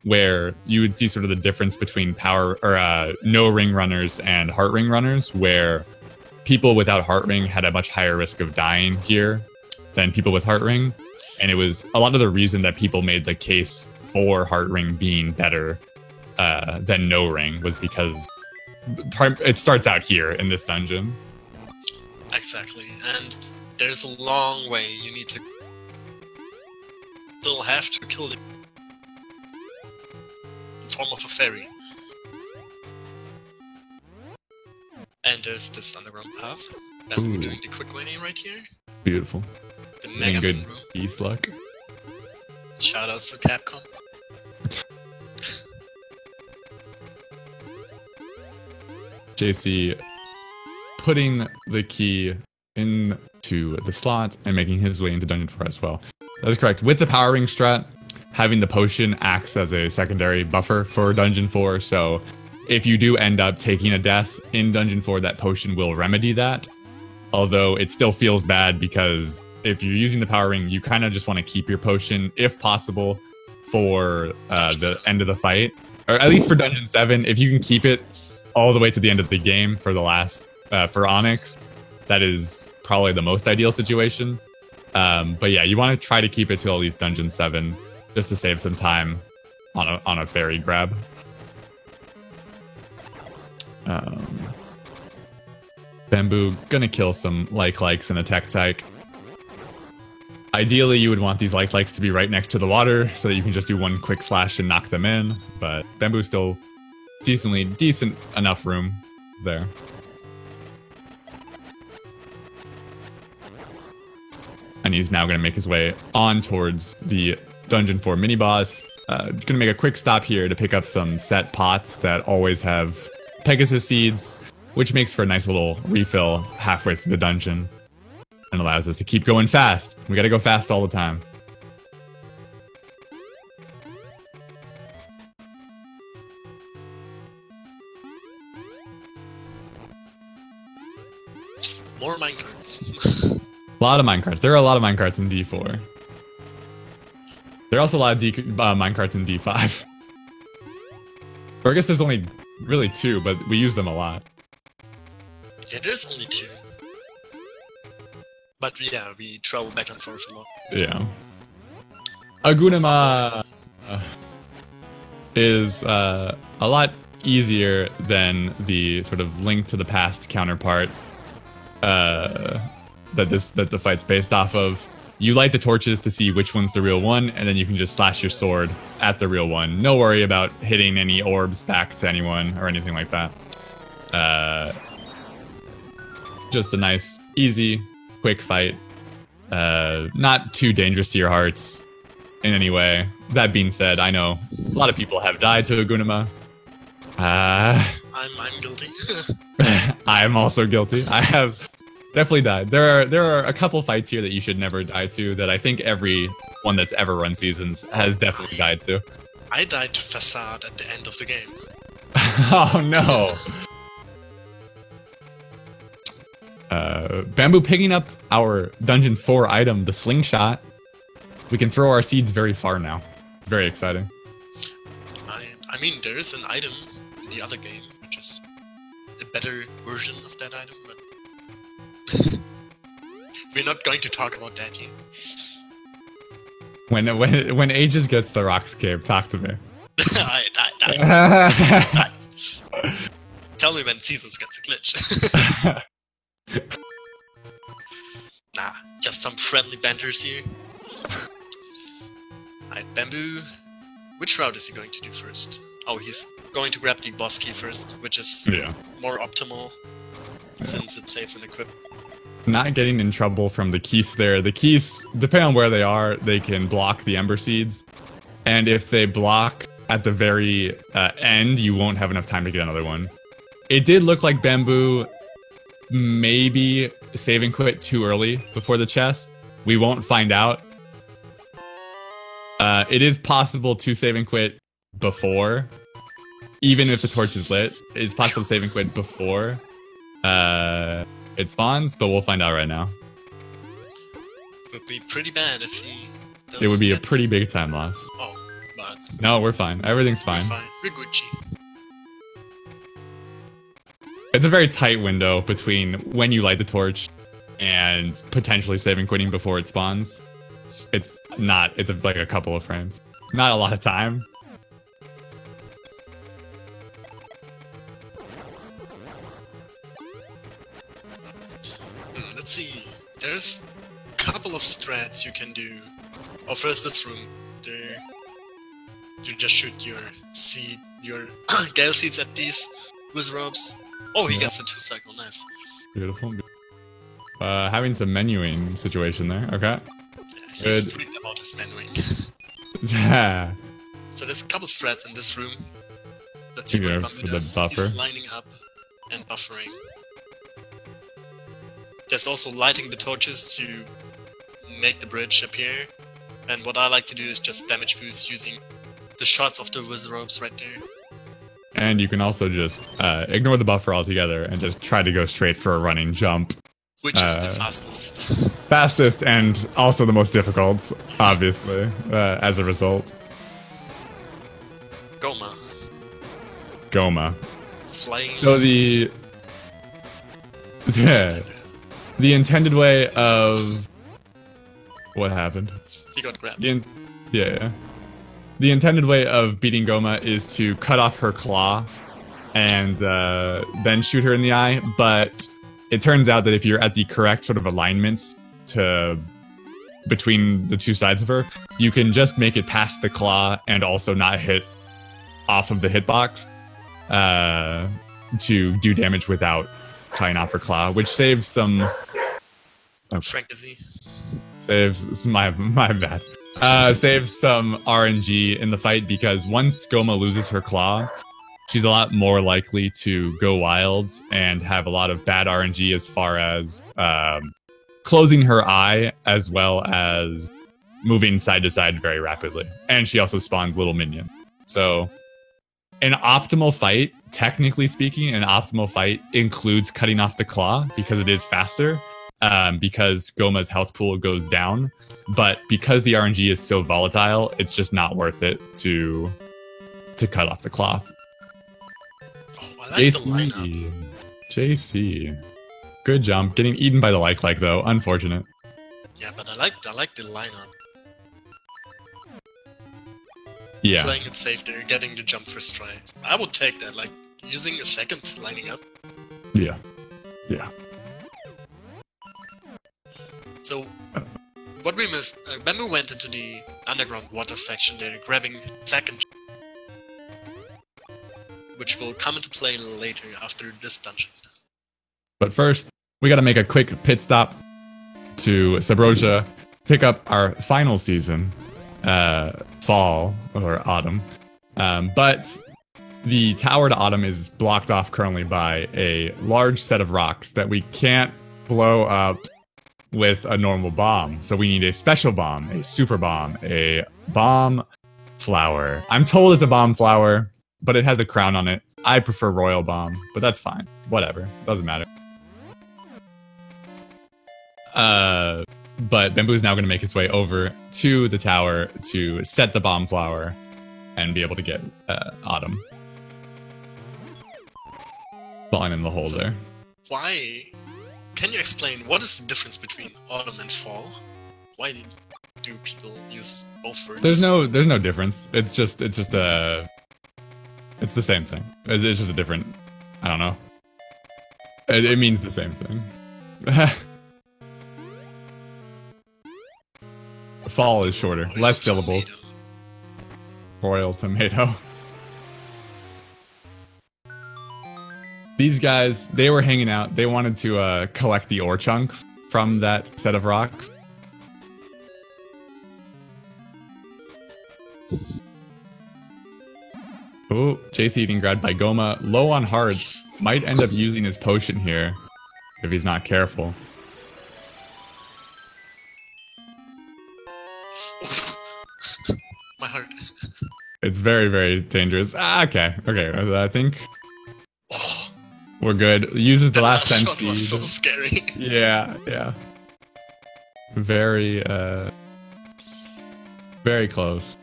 where you would see sort of the difference between power or no ring runners and Heart Ring runners, where people without Heart Ring had a much higher risk of dying here than people with Heart Ring, and it was a lot of the reason that people made the case for Heart Ring being better than no ring was because it starts out here in this dungeon. Exactly, and there's a long way you need to still have to kill it in form of a fairy. And there's this underground path that we're doing the quick way right here. Beautiful. The Mega good Man room. peace luck. Shoutouts to Capcom. JC putting the key into the slot and making his way into Dungeon 4 as well. That is correct. With the Power Ring strat, having the potion acts as a secondary buffer for Dungeon 4, so if you do end up taking a death in Dungeon 4, that potion will remedy that. Although it still feels bad because if you're using the Power Ring, you kind of just want to keep your potion, if possible, for the end of the fight. Or at least for Dungeon 7, if you can keep it all the way to the end of the game for the last, for Onyx, that is probably the most ideal situation. But yeah, you want to try to keep it till at least Dungeon 7, just to save some time on a fairy grab. Bamboo gonna kill some likes and a tech. Ideally, you would want these likes to be right next to the water so that you can just do one quick slash and knock them in. But Bamboo's still decent enough room there. And he's now gonna make his way on towards the Dungeon 4 mini boss. Gonna make a quick stop here to pick up some set pots that always have Pegasus seeds, which makes for a nice little refill halfway through the dungeon and allows us to keep going fast. We gotta go fast all the time. More minecarts. A lot of minecarts. There are a lot of minecarts in D4. There are also a lot of minecarts in D5. Or I guess there's only really 2, but we use them a lot. Yeah, there's only 2. But yeah, we travel back and forth a lot. Yeah. Agunima is a lot easier than the sort of Link to the Past counterpart that the fight's based off of. You light the torches to see which one's the real one, and then you can just slash your sword at the real one. No worry about hitting any orbs back to anyone or anything like that. Just a nice, easy, quick fight. Not too dangerous to your hearts in any way. That being said, I know a lot of people have died to Agunima. I'm guilty. I'm also guilty. I have definitely died. There are a couple fights here that you should never die to that I think every one that's ever run seasons has definitely died to. I died to Facade at the end of the game. Oh no! Bamboo picking up our Dungeon 4 item, the Slingshot. We can throw our seeds very far now. It's very exciting. I mean, there is an item in the other game, which is a better version of that item, but we're not going to talk about that here. When Aegis gets the Rocks Cave, talk to me. Tell me when Seasons gets a glitch. Nah, just some friendly banters here. Alright, Bamboo. Which route is he going to do first? Oh, he's going to grab the boss key first, which is more optimal, since it saves an equip. Not getting in trouble from the keys there. The keys, depending on where they are, they can block the Ember Seeds. And if they block at the very end, you won't have enough time to get another one. It did look like Bamboo maybe save and quit too early before the chest. We won't find out. It is possible to save and quit before. Even if the torch is lit, it's possible to save and quit before it spawns, but we'll find out right now. It would be pretty bad if he... It would be a pretty big time loss. Oh, but... No, we're fine. Everything's fine. We're fine. We're Gucci. It's a very tight window between when you light the torch and potentially saving quitting before it spawns. It's not. It's like a couple of frames. Not a lot of time. Let's see. There's a couple of strats you can do. Oh, first this room. There, you just shoot your seed, your Gale Seeds at these Wizrobes. Oh, he gets the 2-cycle. Nice. Beautiful. Having some menuing situation there. Okay. Yeah, he's sweet about his menuing. Yeah. So there's a couple strats in this room. Let's see what Bamboo does. He's lining up and buffering. There's also lighting the torches to make the bridge appear. And what I like to do is just damage boost using the shots of the Wizrobes right there. And you can also just ignore the buffer altogether and just try to go straight for a running jump. Which is the fastest. Fastest and also the most difficult, obviously, as a result. Goma. Flying. So the intended way of... What happened? He got grabbed. Yeah. The intended way of beating Goma is to cut off her claw and then shoot her in the eye, but it turns out that if you're at the correct sort of alignments between the two sides of her, you can just make it past the claw and also not hit off of the hitbox to do damage without cutting off her claw, which saves some... Frankazy. Saves... My bad. Saves some RNG in the fight, because once Goma loses her claw, she's a lot more likely to go wild and have a lot of bad RNG as far as closing her eye, as well as moving side to side very rapidly. And she also spawns little minions. So an optimal fight, technically speaking, an optimal fight includes cutting off the claw because it is faster, because Goma's health pool goes down. But because the RNG is so volatile, it's just not worth it to cut off the claw. Oh, I like the lineup. JC. Good jump. Getting eaten by the like though. Unfortunate. Yeah, but I like the lineup. Yeah. Playing it safe there, getting the jump first try. I would take that, like, using a second lining up. Yeah. So, what we missed, Bamboo went into the underground water section there, grabbing his second, which will come into play later after this dungeon. But first, we gotta make a quick pit stop to Subrosia, pick up our final season, fall or autumn. But the tower to autumn is blocked off currently by a large set of rocks that we can't blow up with a normal bomb. So we need a special bomb, a super bomb, a bomb flower. I'm told it's a bomb flower, but it has a crown on it. I prefer royal bomb, but that's fine. Whatever. Doesn't matter. But Bamboo's now going to make his way over to the tower to set the bomb flower and be able to get Autumn. Falling in the hole there. Why? Can you explain what is the difference between autumn and fall? Why do people use both words? There's no difference. It's just it's the same thing. It's just a different. I don't know. It means the same thing. Fall is shorter, less syllables. Royal tomato. These guys, they were hanging out. They wanted to collect the ore chunks from that set of rocks. Oh, JC eating grabbed by Goma. Low on hearts. Might end up using his potion here if he's not careful. My heart. It's very, very dangerous. Okay. I think we're good. Uses the last sense shot was so scary. Yeah. Very, very close.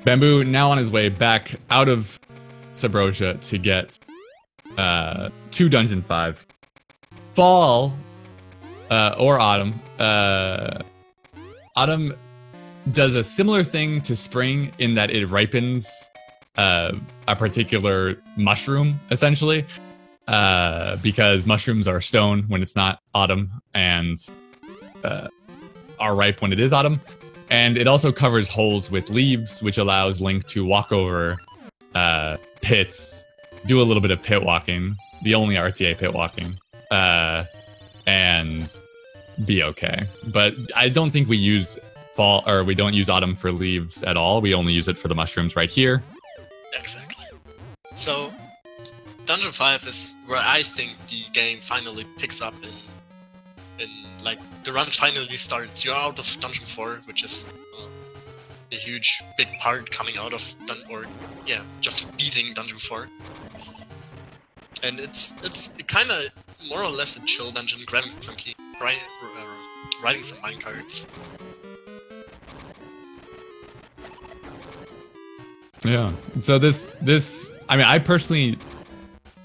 Bamboo now on his way back out of Subrosia to get to Dungeon 5. Fall or Autumn. Autumn does a similar thing to Spring in that it ripens a particular mushroom, essentially, because mushrooms are stone when it's not autumn and are ripe when it is autumn. And it also covers holes with leaves, which allows Link to walk over pits, do a little bit of pit walking, the only RTA pit walking, and be okay. But I don't think we use fall, or we don't use autumn for leaves at all. We only use it for the mushrooms right here. Exactly. So, Dungeon 5 is where I think the game finally picks up in like, the run finally starts. You're out of Dungeon 4, which is a huge, big part coming out of just beating Dungeon 4. And it's kind of more or less a chill dungeon, grabbing some key, writing some minecarts. Yeah. So this, I mean, I personally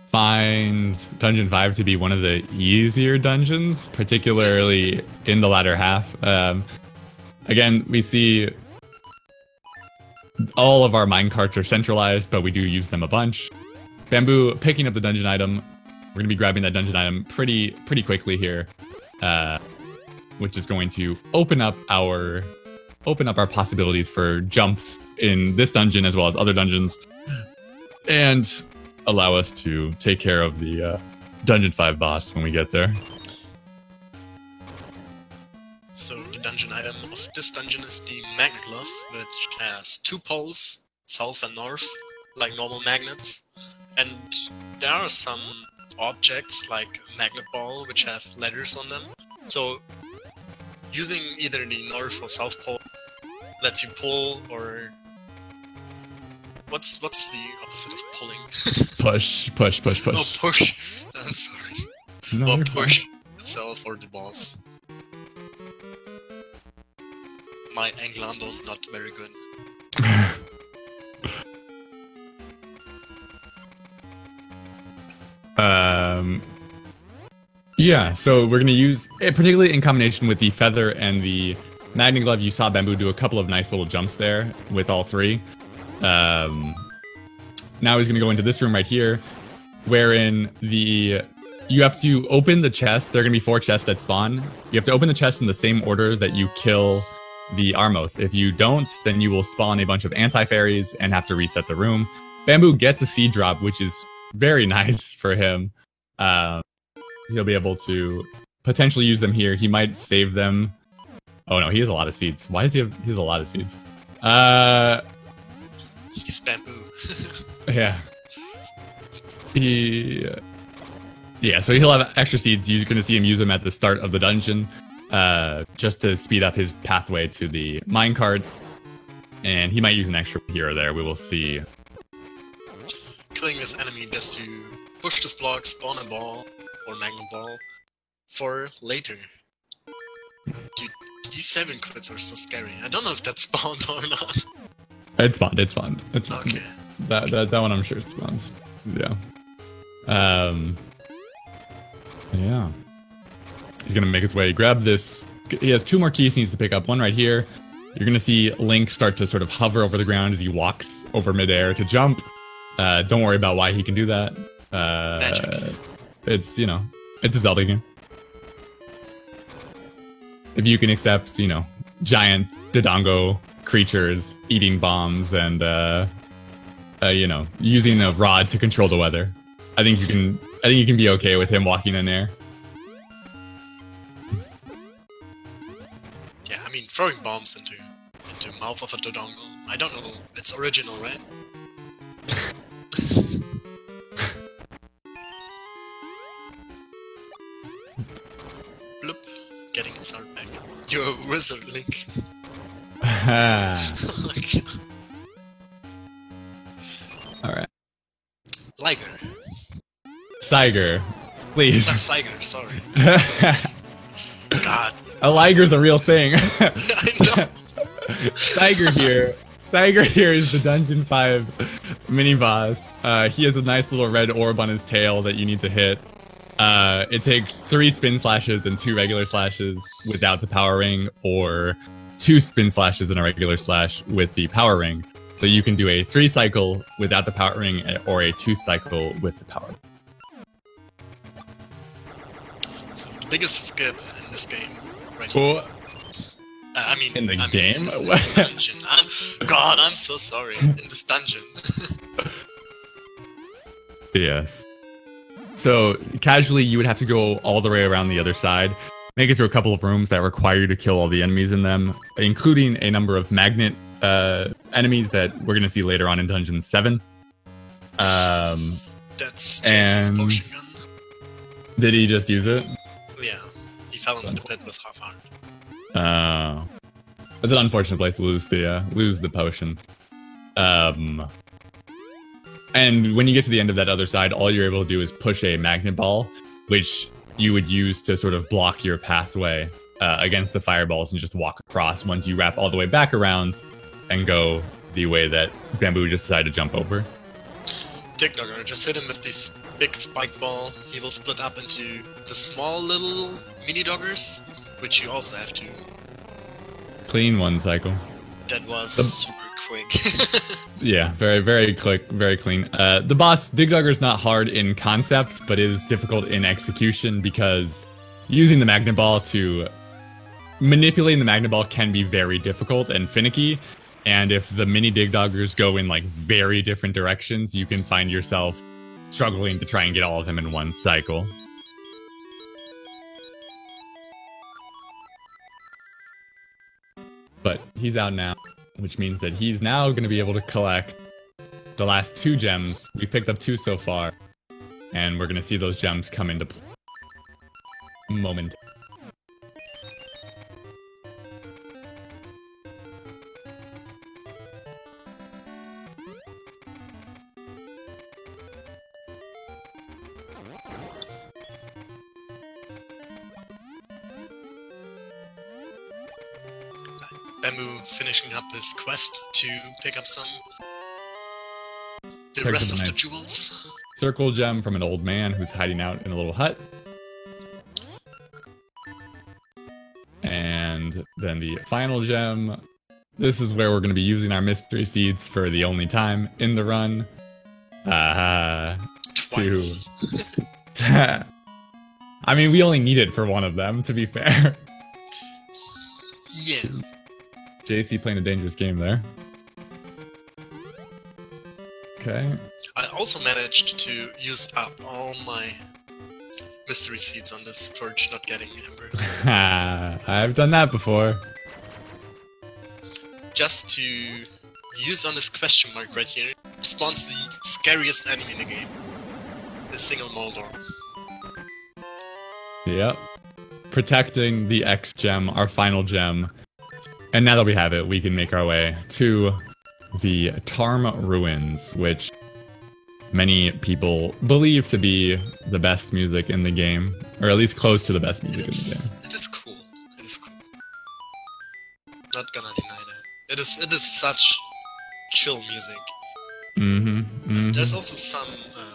find Dungeon 5 to be one of the easier dungeons, particularly in the latter half. Again, we see all of our minecarts are centralized, but we do use them a bunch. Bamboo picking up the dungeon item. We're gonna be grabbing that dungeon item pretty quickly here, which is going to open up our possibilities for jumps in this dungeon as well as other dungeons, and allow us to take care of the Dungeon 5 boss when we get there. So the dungeon item of this dungeon is the Magnet Glove, which has 2 poles, south and north, like normal magnets. And there are some objects like Magnet Ball, which have letters on them. So using either the north or south pole lets you pull, or what's the opposite of pulling? Push. Oh, push. I'm sorry. No, or push itself or the boss. My Anglando not very good. Yeah, so we're going to use it, particularly in combination with the Feather and the Magnet Glove. You saw Bamboo do a couple of nice little jumps there with all 3. Now he's going to go into this room right here, wherein you have to open the chest. There are going to be 4 chests that spawn. You have to open the chest in the same order that you kill the Armos. If you don't, then you will spawn a bunch of anti-fairies and have to reset the room. Bamboo gets a seed drop, which is very nice for him. He'll be able to potentially use them here. He might save them. Oh no, he has a lot of seeds. Why does he has a lot of seeds? He's Bamboo. Yeah. Yeah, so he'll have extra seeds. You're going to see him use them at the start of the dungeon, just to speed up his pathway to the minecarts. And he might use an extra here or there. We will see. Killing this enemy just to push this block, spawn a ball, or magnum ball, for later. Dude, these 7 crits are so scary. I don't know if that's spawned or not. It's spawned. It's spawned. It's spawned. Okay. That one I'm sure spawns. Yeah. Yeah. He's gonna make his way. Grab this. He has 2 more keys he needs to pick up. One right here. You're gonna see Link start to sort of hover over the ground as he walks over midair to jump. Don't worry about why he can do that. Magic. It's, you know, it's a Zelda game. If you can accept, you know, giant Dodongo creatures eating bombs and, you know, using a rod to control the weather, I think you can be okay with him walking in air. Yeah, I mean, throwing bombs into mouth of a Dodongo. I don't know. It's original, right? Bloop. Getting his heart back. You're a wizard, Link. Oh my god. Alright. Liger. Saiger. Please. Saiger, sorry. God. A Liger's a real thing. I know. Saiger here is the Dungeon 5 mini-boss. He has a nice little red orb on his tail that you need to hit. It takes 3 spin slashes and 2 regular slashes without the power ring, or 2 spin slashes and a regular slash with the power ring. So you can do a 3 cycle without the power ring, or a 2 cycle with the power. So the biggest skip in this game, right? Cool. I mean, In the I mean, game? in this dungeon. God, I'm so sorry. In this dungeon. Yes. So casually, you would have to go all the way around the other side, make it through a couple of rooms that require you to kill all the enemies in them, including a number of magnet enemies that we're going to see later on in Dungeon 7. That's and Jason's potion gun. Did he just use it? Yeah, he fell into the pit with half heart. It's an unfortunate place to lose the potion. And when you get to the end of that other side, all you're able to do is push a magnet ball, which you would use to sort of block your pathway against the fireballs and just walk across once you wrap all the way back around and go the way that Bamboo just decided to jump over. Digdogger, just hit him with this big spike ball. He will split up into the small little mini doggers, which you also have to. Clean 1 cycle. That was super quick. Yeah, very, very quick, very clean. The boss, Digdogger's not hard in concept, but is difficult in execution because using the magnet ball manipulating the magnet ball can be very difficult and finicky. And if the mini Digdoggers go in like very different directions, you can find yourself struggling to try and get all of them in 1 cycle. But he's out now, which means that he's now going to be able to collect the last 2 gems. We've picked up 2 so far, and we're going to see those gems come into play momentarily. Bamboo finishing up his quest to pick up the rest of the jewels. Circle gem from an old man who's hiding out in a little hut. And then the final gem. This is where we're going to be using our mystery seeds for the only time in the run. Twice. I mean, we only need it for 1 of them, to be fair. Yeah. JC playing a dangerous game there. Okay. I also managed to use up all my mystery seeds on this torch, not getting Ember. I've done that before. Just to use on this question mark right here, spawns the scariest enemy in the game. The single Moldor. Yep. Protecting the X gem, our final gem. And now that we have it, we can make our way to the Tarm Ruins, which many people believe to be the best music in the game, or at least close to the best music in the game. It is cool. It is cool. Not gonna deny that. It is such chill music. There's also some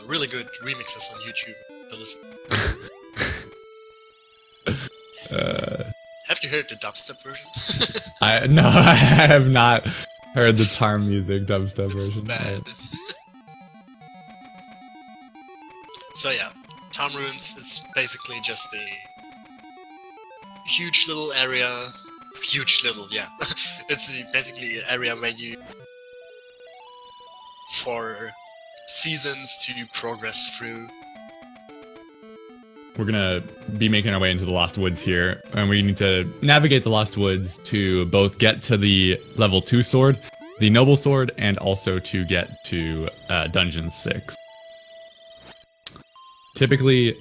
really good remixes on YouTube to listen. Have you heard the dubstep version? No, I have not heard the Tarm music dubstep version. Bad. So yeah, Tarm Ruins is basically just a huge little area. Yeah. It's basically an area where you, for seasons to progress through. We're gonna be making our way into the Lost Woods here, and we need to navigate the Lost Woods to both get to the level 2 sword, the Noble Sword, and also to get to Dungeon 6. Typically,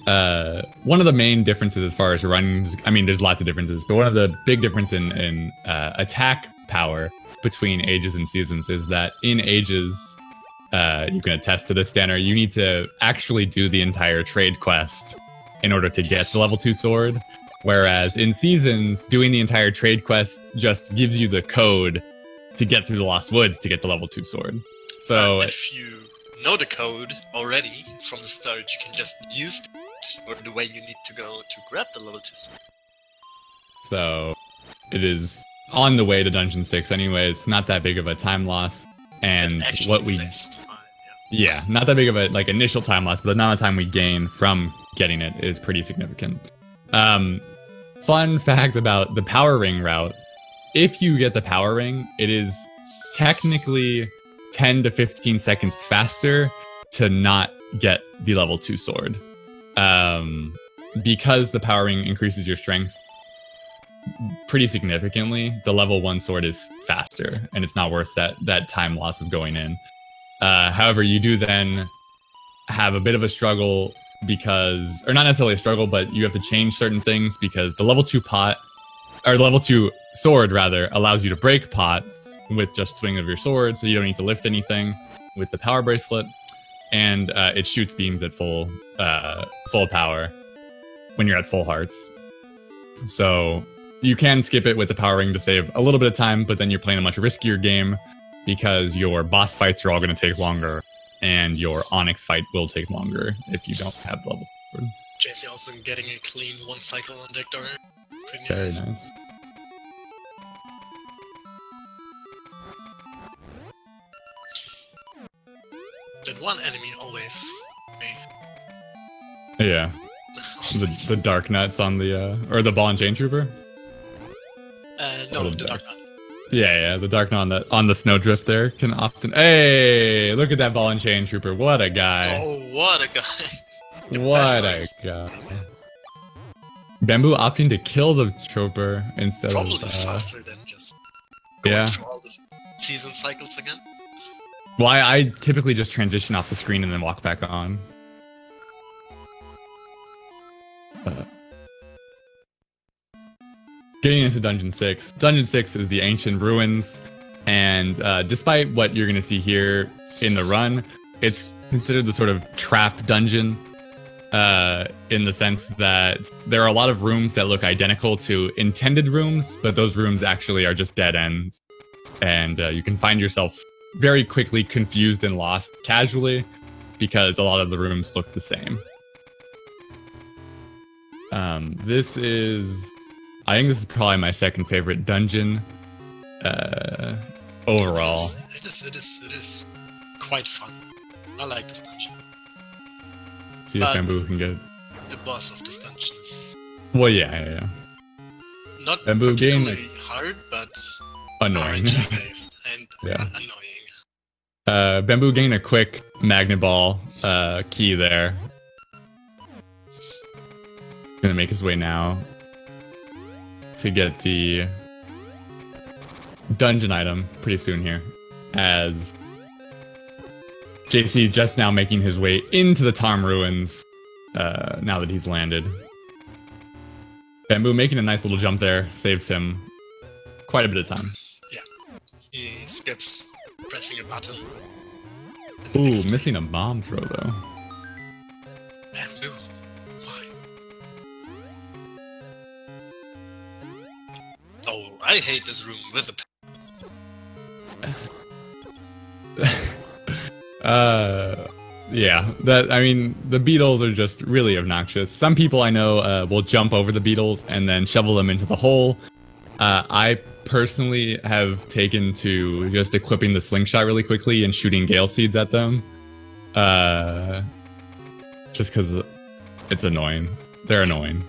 one of the main differences as far as running, I mean, there's lots of differences, but one of the big differences in attack power between ages and seasons is that in ages, you can attest to this, Danner, you need to actually do the entire trade quest in order to get the level 2 sword, whereas in seasons, doing the entire trade quest just gives you the code to get through the Lost Woods to get the level 2 sword. So if you know the code already from the start, you can just use it, or the way you need to go to grab the level 2 sword. So it is on the way to Dungeon 6 anyways, not that big of a time loss. And what we... Yeah, not that big of a initial time loss, but the amount of time we gain from getting it is pretty significant. Fun fact about the Power Ring route. If you get the Power Ring, it is technically 10 to 15 seconds faster to not get the level 2 sword. Because the Power Ring increases your strength pretty significantly, the level 1 sword is faster, and it's not worth that time loss of going in. However, you do then have a bit of a struggle because, or not necessarily a struggle, but you have to change certain things because the level 2 pot, or level 2 sword rather, allows you to break pots with just swing of your sword, so you don't need to lift anything with the power bracelet, and it shoots beams at full power when you're at full hearts. So you can skip it with the Power Ring to save a little bit of time, but then you're playing a much riskier game because your boss fights are all going to take longer, and your Onyx fight will take longer if you don't have level 2 sword. JC also getting a clean 1 cycle on deck door. Pretty Very nice. That one enemy always... Yeah. The Dark Nuts on the, or the Ball and Chain Trooper? No, the Dark Knight. Yeah, the Dark Knight on the Snowdrift there can often... Hey, look at that Ball and Chain Trooper. What a guy. Oh, what a guy. What a guy. Bamboo opting to kill the Trooper instead Probably of... faster than just going through all the season cycles again. Well, I typically just transition off the screen and then walk back on. Getting into Dungeon 6. Dungeon 6 is the Ancient Ruins, and despite what you're going to see here in the run, it's considered the sort of trap dungeon in the sense that there are a lot of rooms that look identical to intended rooms, but those rooms actually are just dead ends. And you can find yourself very quickly confused and lost casually because a lot of the rooms look the same. This is... I think this is probably my second favorite dungeon overall. It is quite fun. I like this dungeon. See if Bamboo can get... The boss of this dungeon is... Well, yeah. Not Bamboo particularly hard, but... annoying. RNG-based and annoying. Bamboo gained a quick Magnet Ball key there. Gonna make his way now to get the dungeon item pretty soon here, as JC just now making his way into the Tarm Ruins now that he's landed. Bamboo making a nice little jump there saves him quite a bit of time. Yeah. He skips pressing a button. Ooh, missing a bomb throw though. Bamboo. Why? Oh, I hate this room with a yeah, I mean, the beetles are just really obnoxious. Some people I know will jump over the beetles and then shovel them into the hole. I personally have taken to just equipping the slingshot really quickly and shooting gale seeds at them. Just because it's annoying. They're annoying.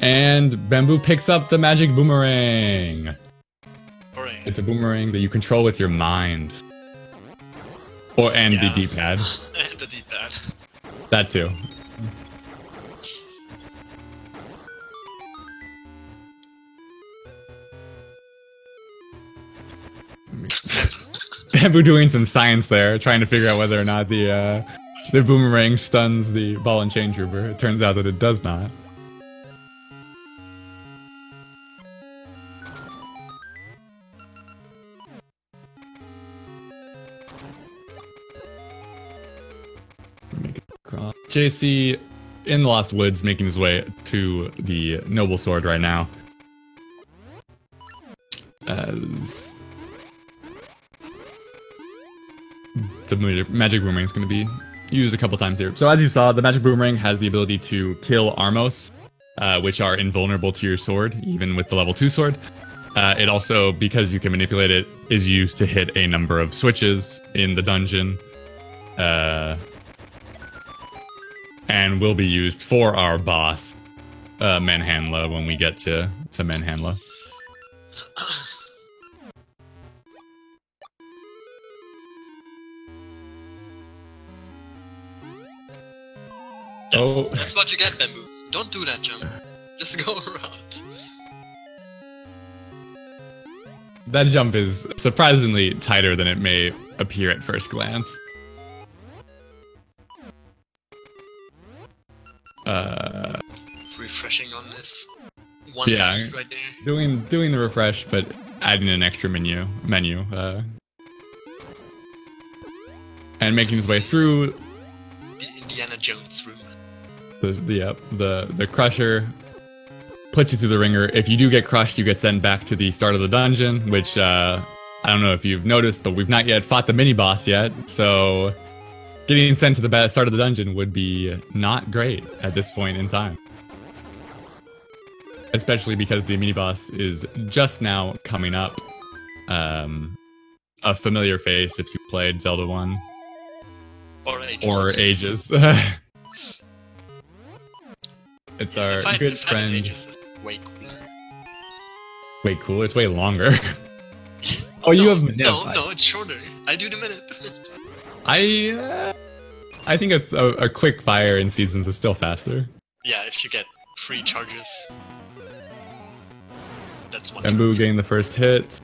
And Bamboo picks up the magic boomerang. Hooray. It's a boomerang that you control with your mind. And the D-pad. And the D-pad. That too. Bamboo doing some science there, trying to figure out whether or not the boomerang stuns the ball and chain trooper. It turns out that it does not. JC in the Lost Woods, making his way to the Noble Sword right now. As the magic boomerang is going to be used a couple times here. So as you saw, the magic boomerang has the ability to kill Armos, which are invulnerable to your sword, even with the level 2 sword. It also, because you can manipulate it, is used to hit a number of switches in the dungeon. And will be used for our boss, Manhandla, when we get to Manhandla. Oh, that's what you get, Bamboo. Don't do that jump. Just go around. That jump is surprisingly tighter than it may appear at first glance. Refreshing on this one yeah, seat right there. Doing the refresh, but adding an extra menu, and making his way through the Indiana Jones room. The crusher puts you through the ringer. If you do get crushed, you get sent back to the start of the dungeon, which I don't know if you've noticed, but we've not yet fought the mini boss yet, so getting sent to the start of the dungeon would be not great at this point in time. Especially because the mini-boss is just now coming up. A familiar face if you played Zelda 1. Or Ages. It's our good friend. Ages is way cooler. Wait, cool? It's way longer. Oh, you have minute. No, it's shorter. I do the minute. I think a quick fire in Seasons is still faster. Yeah, if you get free charges. That's one. Bamboo getting the first hit.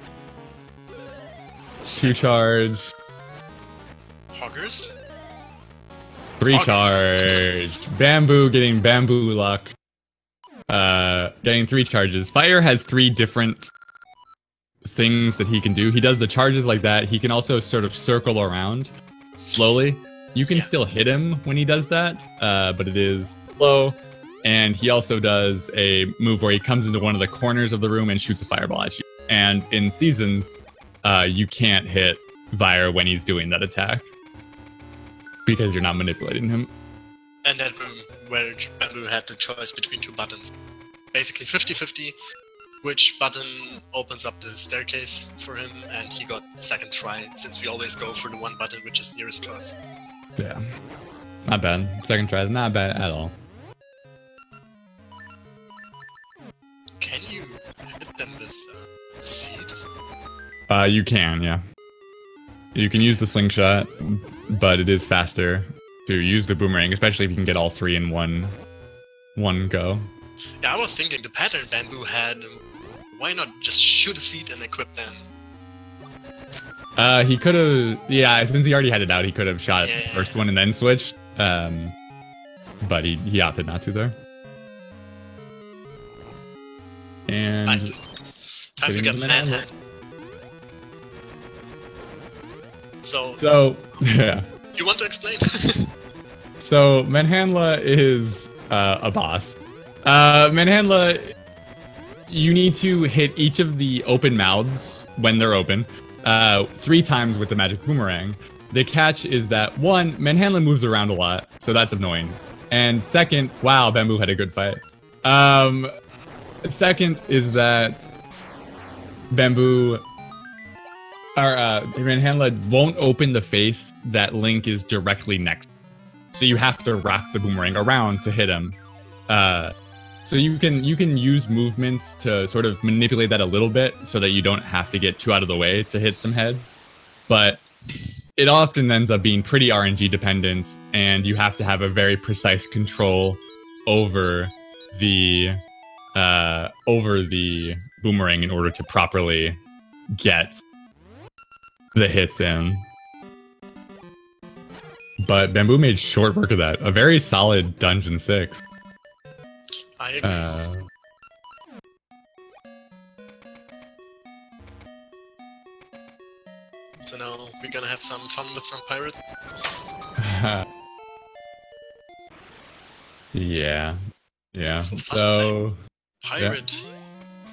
2 charge. Hoggers? 3 charge. Bamboo getting bamboo luck. Getting 3 charges. Fire has 3 different things that he can do. He does the charges like that. He can also sort of circle around slowly. You can still hit him when he does that, but it is slow. And he also does a move where he comes into one of the corners of the room and shoots a fireball at you. And in Seasons, you can't hit Vire when he's doing that attack, because you're not manipulating him. And that room where Bamboo had the choice between 2 buttons. Basically 50-50, which button opens up the staircase for him, and he got second try, since we always go for the one button which is nearest to us. Yeah. Not bad. Second try is not bad at all. Can you hit them with a seed? You can, yeah. You can use the slingshot, but it is faster to use the boomerang, especially if you can get all 3 in one go. Yeah, I was thinking the pattern Bamboo had, why not just shoot a seed and equip them? He could have, yeah, since he already had it out, he could have shot the first one and then switched. But he opted not to there. And Right. Time to getting get the manhandle. manhandled. So, So, yeah. you want to explain? So, Manhandla is a boss. Manhandla, you need to hit each of the open mouths when they're open 3 times with the magic boomerang. The catch is that, one, Manhandla moves around a lot, so that's annoying. And second, wow, Bamboo had a good fight. Second is that Bamboo or Manhandla won't open the face that Link is directly next to. So you have to rock the boomerang around to hit him. So you can use movements to sort of manipulate that a little bit so that you don't have to get too out of the way to hit some heads. But it often ends up being pretty RNG dependent, and you have to have a very precise control over the boomerang in order to properly get the hits in. But Bamboo made short work of that. A very solid Dungeon 6. I agree. So now we're gonna have some fun with some pirate. Yeah. So fun So Pirate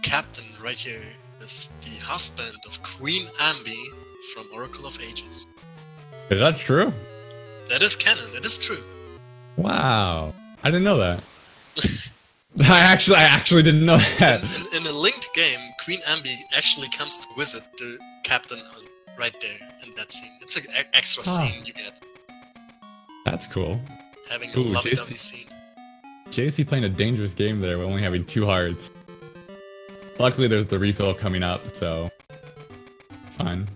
captain right here is the husband of Queen Ambi from Oracle of Ages. is that true? That is canon. It is true. Wow. I didn't know that. I actually didn't know that. In a linked game, Queen Ambi actually comes to visit the captain right there in that scene. It's an extra scene you get. That's cool. Having a Ooh, lovey-dovey scene. JC playing a dangerous game there, with only having 2 hearts. Luckily, there's the refill coming up, so fine.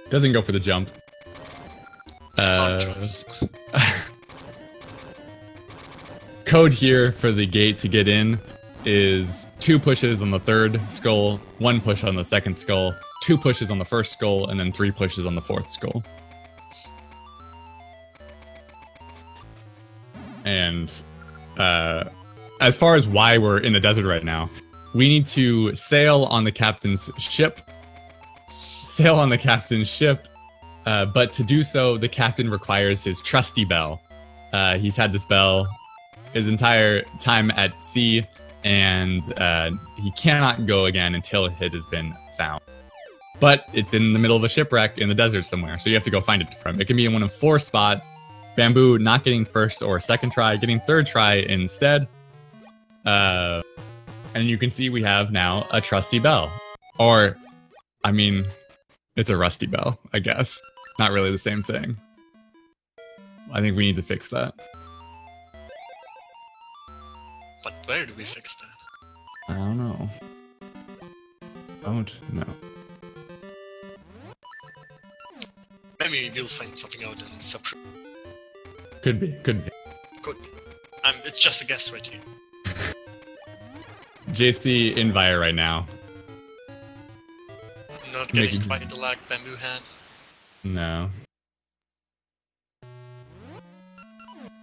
Doesn't go for the jump. Smart choice. Code here for the gate to get in is 2 pushes on the 3rd skull, 1 push on the 2nd skull, 2 pushes on the 1st skull, and then 3 pushes on the 4th skull. And as far as why we're in the desert right now, we need to sail on the captain's ship. But to do so, the captain requires his trusty bell. He's had this bell his entire time at sea, and he cannot go again until it has been found. But it's in the middle of a shipwreck in the desert somewhere, so you have to go find it from. It can be in one of 4 spots. Bamboo not getting 1st or 2nd try, getting 3rd try instead. And you can see we have now a trusty bell. Or, I mean, it's a rusty bell, I guess. Not really the same thing. I think we need to fix that. But where do we fix that? I don't know. Don't know. Maybe we'll find something out in subscribe. Could be. Could be. It's just a guess right here. JC in Vire right now. Not getting quite the lag Bamboo had. No.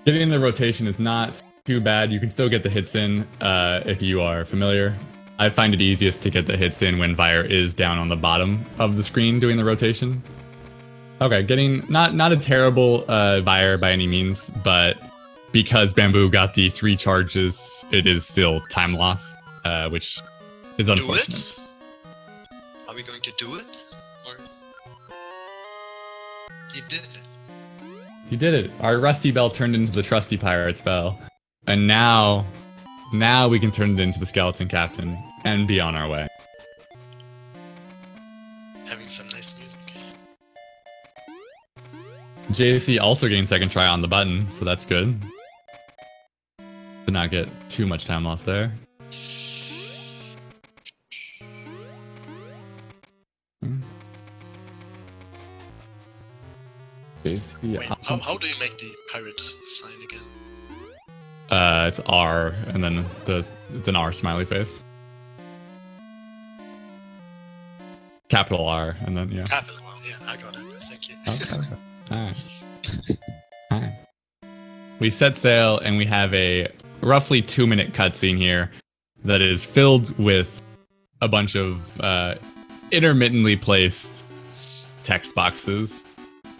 Getting in the rotation is not too bad. You can still get the hits in if you are familiar. I find it easiest to get the hits in when Vire is down on the bottom of the screen doing the rotation. Okay, getting not a terrible Vire by any means, but because Bamboo got the 3 charges, it is still time loss, which is unfortunate. Do it? Are we going to do it? Or he did it. He did it. Our rusty bell turned into the trusty pirate's bell. And now we can turn it into the skeleton captain and be on our way. Having some nice music. JC also getting 2nd try on the button, so that's good. To not get too much time lost there. JC. Wait, how do you make the pirate sign again? It's R, and then it's an R smiley face. Capital R, and then yeah. Capital R, yeah, I got it. Thank you. Okay. Alright. Alright. We set sail, and we have a roughly 2-minute cutscene here that is filled with a bunch of intermittently placed text boxes.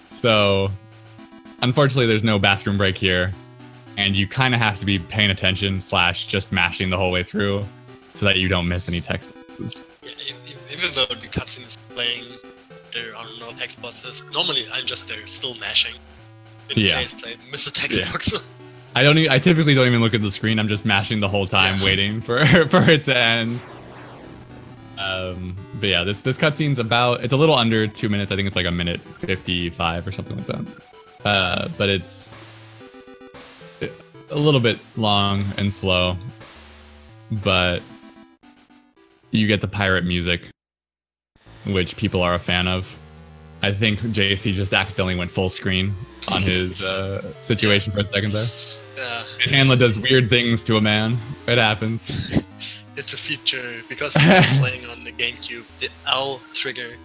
So, unfortunately, there's no bathroom break here, and you kind of have to be paying attention / just mashing the whole way through so that you don't miss any text boxes. Yeah, even though the cutscene is playing, there are no text boxes. Normally, I'm just there, still mashing, in case I miss a text box. I typically don't even look at the screen. I'm just mashing the whole time, waiting for it to end. But yeah, this cutscene's it's a little under 2 minutes. I think it's like 1:55 or something like that. But it's a little bit long and slow. But you get the pirate music, which people are a fan of. I think JC just accidentally went full screen on his situation for a second there. Hanla does weird things to a man. It happens. It's a feature because he's playing on the GameCube. The L trigger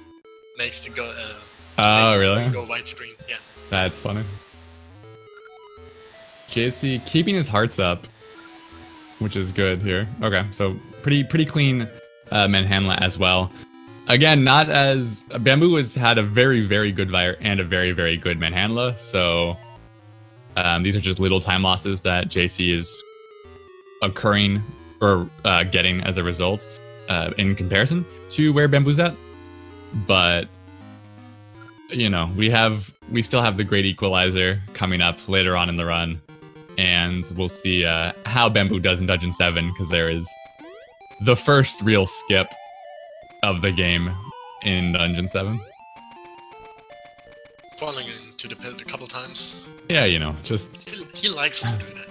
makes the go. Really? Go widescreen. Yeah. That's funny. JC keeping his hearts up, which is good here. Okay, so pretty clean Manhandla as well. Again, not as Bamboo has had a very, very good Vire and a very, very good Manhandla, so these are just little time losses that JC is occurring or getting as a result in comparison to where Bamboo's at. But you know, we still have the great equalizer coming up later on in the run, and we'll see how Bamboo does in Dungeon 7, because there is the first real skip of the game in Dungeon 7. Falling into the pit a couple times. Yeah, you know, just... He likes to do that.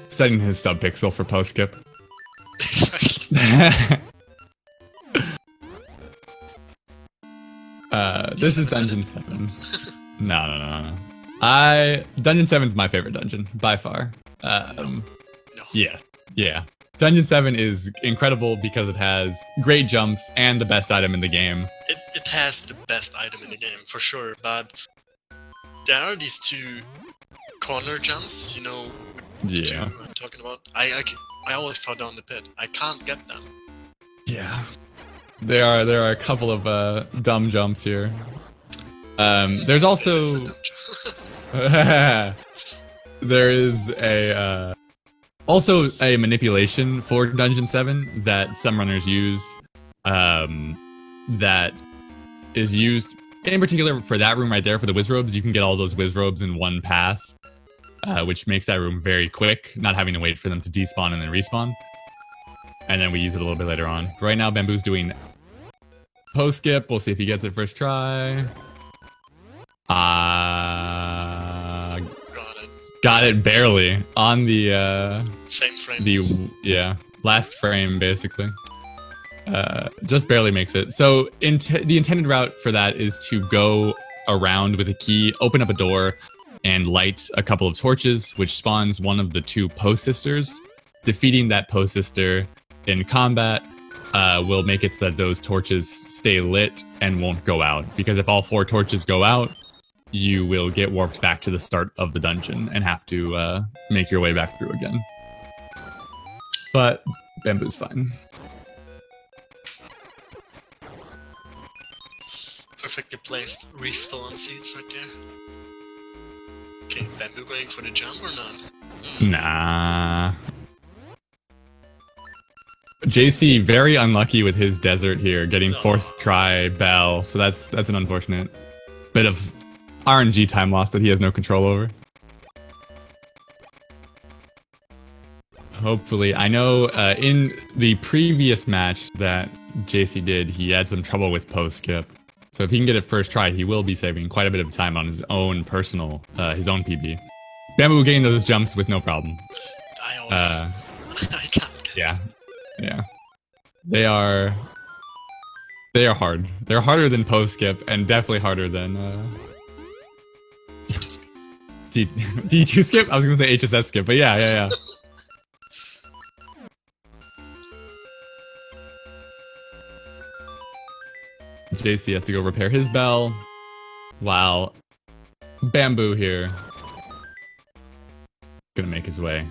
Setting his sub-pixel for post-skip. Exactly. This is Dungeon 7. No. Dungeon 7's my favorite dungeon, by far. No. Yeah. Dungeon 7 is incredible because it has great jumps and the best item in the game. It has the best item in the game, for sure, but there are these two corner jumps, you know, the two I'm talking about. I always fall down the pit. I can't get them. Yeah. There are a couple of dumb jumps here. There's also... there is also a manipulation for Dungeon 7 that some runners use, that is used in particular for that room right there for the Wizrobes. You can get all those Wizrobes in one pass, which makes that room very quick, not having to wait for them to despawn and then respawn. And then we use it a little bit later on. Right now, Bamboo's doing post skip. We'll see if he gets it first try. Got it barely on the same frame. Last frame basically. Just barely makes it. So the intended route for that is to go around with a key, open up a door, and light a couple of torches, which spawns one of the two Post Sisters. Defeating that Post Sister in combat will make it so that those torches stay lit and won't go out. Because if all 4 torches go out, you will get warped back to the start of the dungeon and have to make your way back through again. But Bamboo's fine. Perfectly placed refill on seats right there. Okay, Bamboo going for the jump or not? Nah. JC very unlucky with his desert here, getting 4th try Bell, so that's an unfortunate bit of RNG time loss that he has no control over. Hopefully, I know in the previous match that JC did, he had some trouble with post skip. So if he can get it first try, he will be saving quite a bit of time on his own personal, his own PB. Bamboo getting those jumps with no problem. I always, I can't get Yeah. They are hard. They're harder than post skip, and definitely harder than D2 skip? I was gonna say HSS skip, but yeah. JC has to go repair his bell, while Bamboo here gonna make his way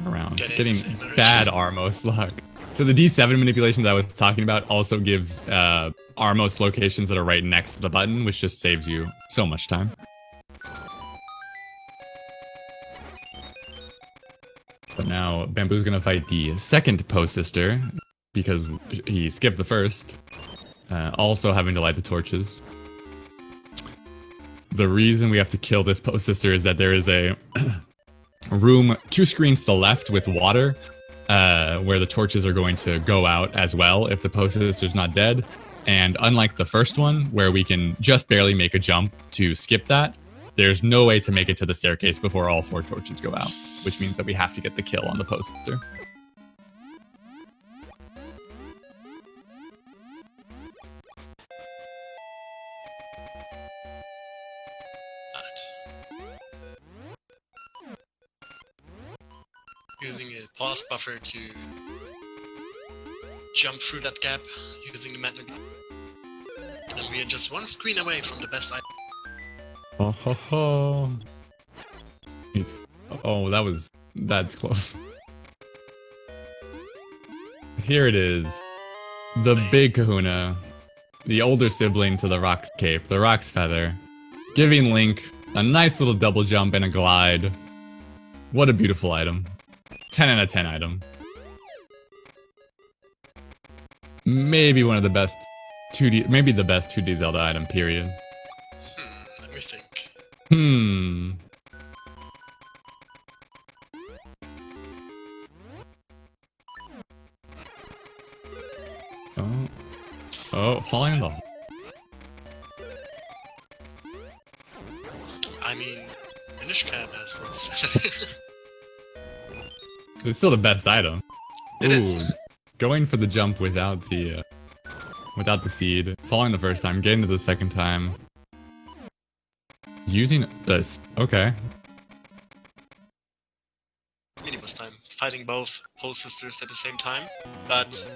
around. Getting bad Armos luck. So the D7 manipulation that I was talking about also gives Armos locations that are right next to the button, which just saves you so much time. But now Bamboo's gonna fight the second Poe sister because he skipped the first, also having to light the torches. The reason we have to kill this Poe sister is that there is a room 2 screens to the left with water, where the torches are going to go out as well if the Poe sister's not dead. And unlike the first one, where we can just barely make a jump to skip that, there's no way to make it to the staircase before all 4 torches go out, which means that we have to get the kill on the Poe sister. Using a pause buffer to jump through that gap using the magnet. And we are just 1 screen away from the best item. Oh ho ho! Oh, that's close. Here it is, the big Kahuna, the older sibling to the Rock's Cape, the Rock's Feather, giving Link a nice little double jump and a glide. What a beautiful item. 10 out of 10 item. Maybe one of the best 2D, maybe the best 2D Zelda item, period. Let me think. Oh, falling in the hole. I mean, Minish Cap has Rose Feather. It's still the best item. It is. Going for the jump without the seed, falling the first time, getting to the second time, using this. Okay. Minibus time. Fighting both Poe sisters at the same time, but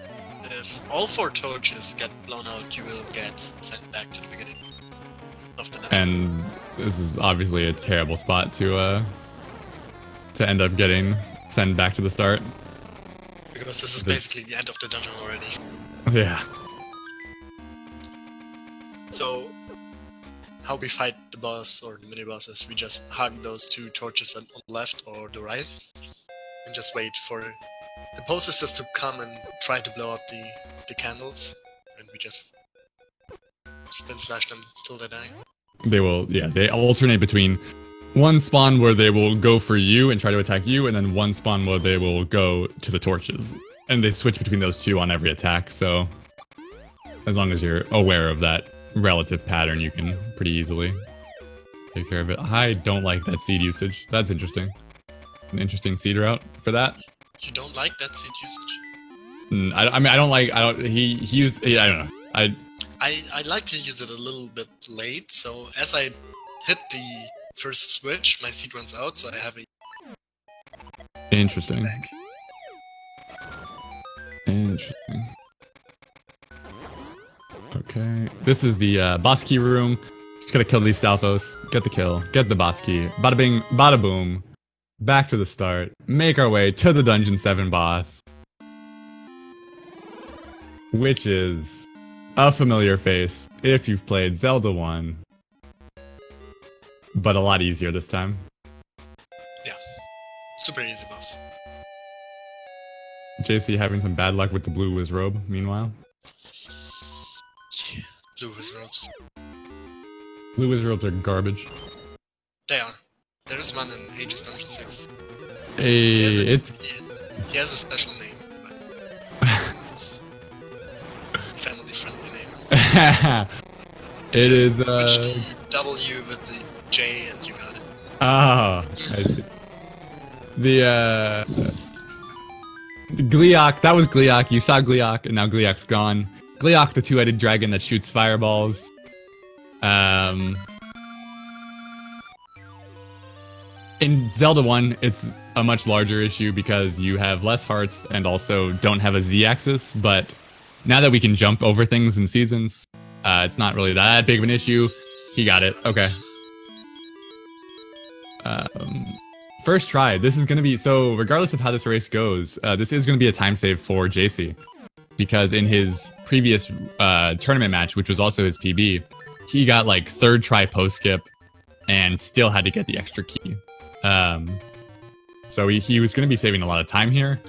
if all 4 torches get blown out, you will get sent back to the beginning of the dungeon. And this is obviously a terrible spot to end up getting sent back to the start. Because this is basically the end of the dungeon already. Yeah. So, how we fight the boss or the mini-boss is we just hug those 2 torches on the left or the right, and just wait for the Poe sisters to come and try to blow up the candles, and we just spin slash them till they die. They will, yeah, they alternate between one spawn where they will go for you and try to attack you, and then one spawn where they will go to the torches. And they switch between those 2 on every attack, so as long as you're aware of that relative pattern, you can pretty easily take care of it. I don't like that seed usage. That's interesting. An interesting seed route for that. You don't like that seed usage? I mean, I don't, he used, I don't know. I like to use it a little bit late, so as I hit the first switch, my seed runs out, so I have a... Interesting. Back. Interesting. Okay, this is the boss key room. Just gotta kill these Stalfos, get the kill, get the boss key. Bada bing, bada boom. Back to the start. Make our way to the Dungeon 7 boss. Which is a familiar face if you've played Zelda 1. But a lot easier this time. Yeah. Super easy boss. JC having some bad luck with the blue Wiz robe, meanwhile. Yeah. Blue Wiz robes. Blue Wiz robes are garbage. They are. There is one in Aegis Dungeon 6. He has a special name, but it's not family-friendly name. It Just is, switch the W with the J and you got it. Ah, I see. The Gleeok, that was Gleeok. You saw Gleeok, and now Gleeok's gone. Gleeok, the 2-headed dragon that shoots fireballs. In Zelda 1, it's a much larger issue because you have less hearts and also don't have a Z-axis, but now that we can jump over things in seasons, it's not really that big of an issue. He got it. Okay. first try. This is going to be, so regardless of how this race goes, this is going to be a time save for JC. Because in his previous tournament match, which was also his PB, he got like third try post skip and still had to get the extra key. So he was going to be saving a lot of time here.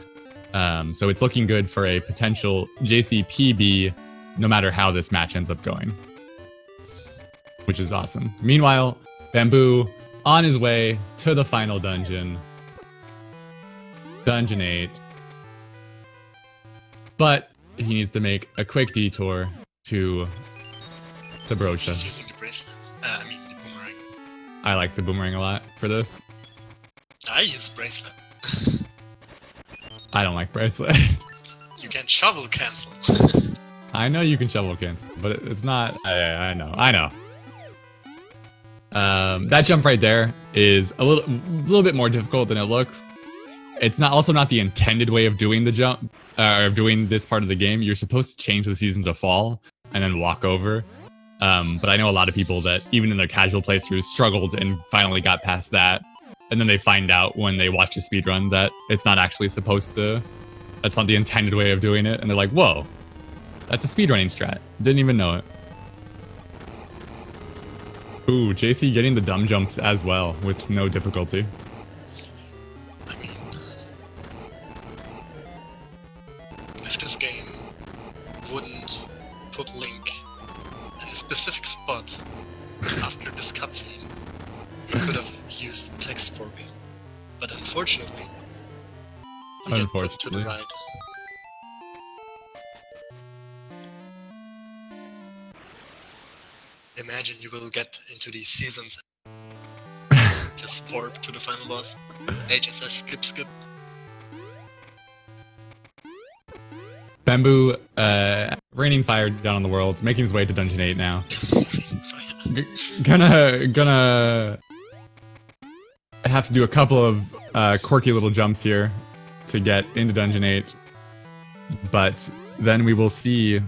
So it's looking good for a potential JC PB, no matter how this match ends up going. Which is awesome. Meanwhile, Bamboo on his way to the final dungeon. Dungeon 8. But he needs to make a quick detour to Brocha. He's using the bracelet. I mean, the boomerang. I like the boomerang a lot for this. I use bracelet. I don't like bracelet. You can shovel cancel. I know you can shovel cancel, but it's not. I know. That jump right there is a little bit more difficult than it looks. It's also not the intended way of doing the jump, or doing this part of the game. You're supposed to change the season to fall and then walk over. But I know a lot of people that even in their casual playthroughs struggled and finally got past that. And then they find out when they watch a speedrun that it's not actually supposed to. That's not the intended way of doing it. And they're like, whoa, that's a speedrunning strat. Didn't even know it. Ooh, JC getting the dumb jumps as well with no difficulty. I mean, if this game wouldn't put Link in a specific spot after this cutscene, you could have used text for me. But unfortunately, you get put to the right. Imagine you will get into these seasons just warp to the final boss. HSS skip. Bamboo, raining fire down on the world, making his way to Dungeon 8 now. Gonna have to do a couple of quirky little jumps here to get into Dungeon 8. But then we will see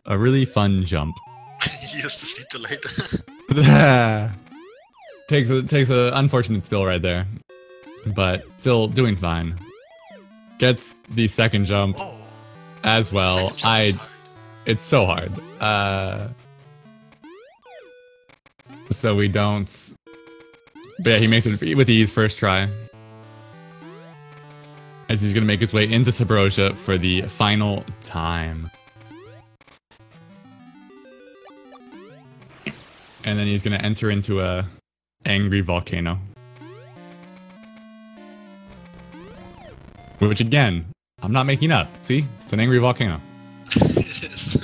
a really fun jump. He used to see too late. takes a unfortunate spill right there, but still doing fine. Gets the second jump as well. It's so hard. So we don't. But yeah, he makes it with ease first try. As he's gonna make his way into Sabrosia for the final time. And then he's gonna enter into a angry volcano. Which again, I'm not making up. See? It's an angry volcano. It is.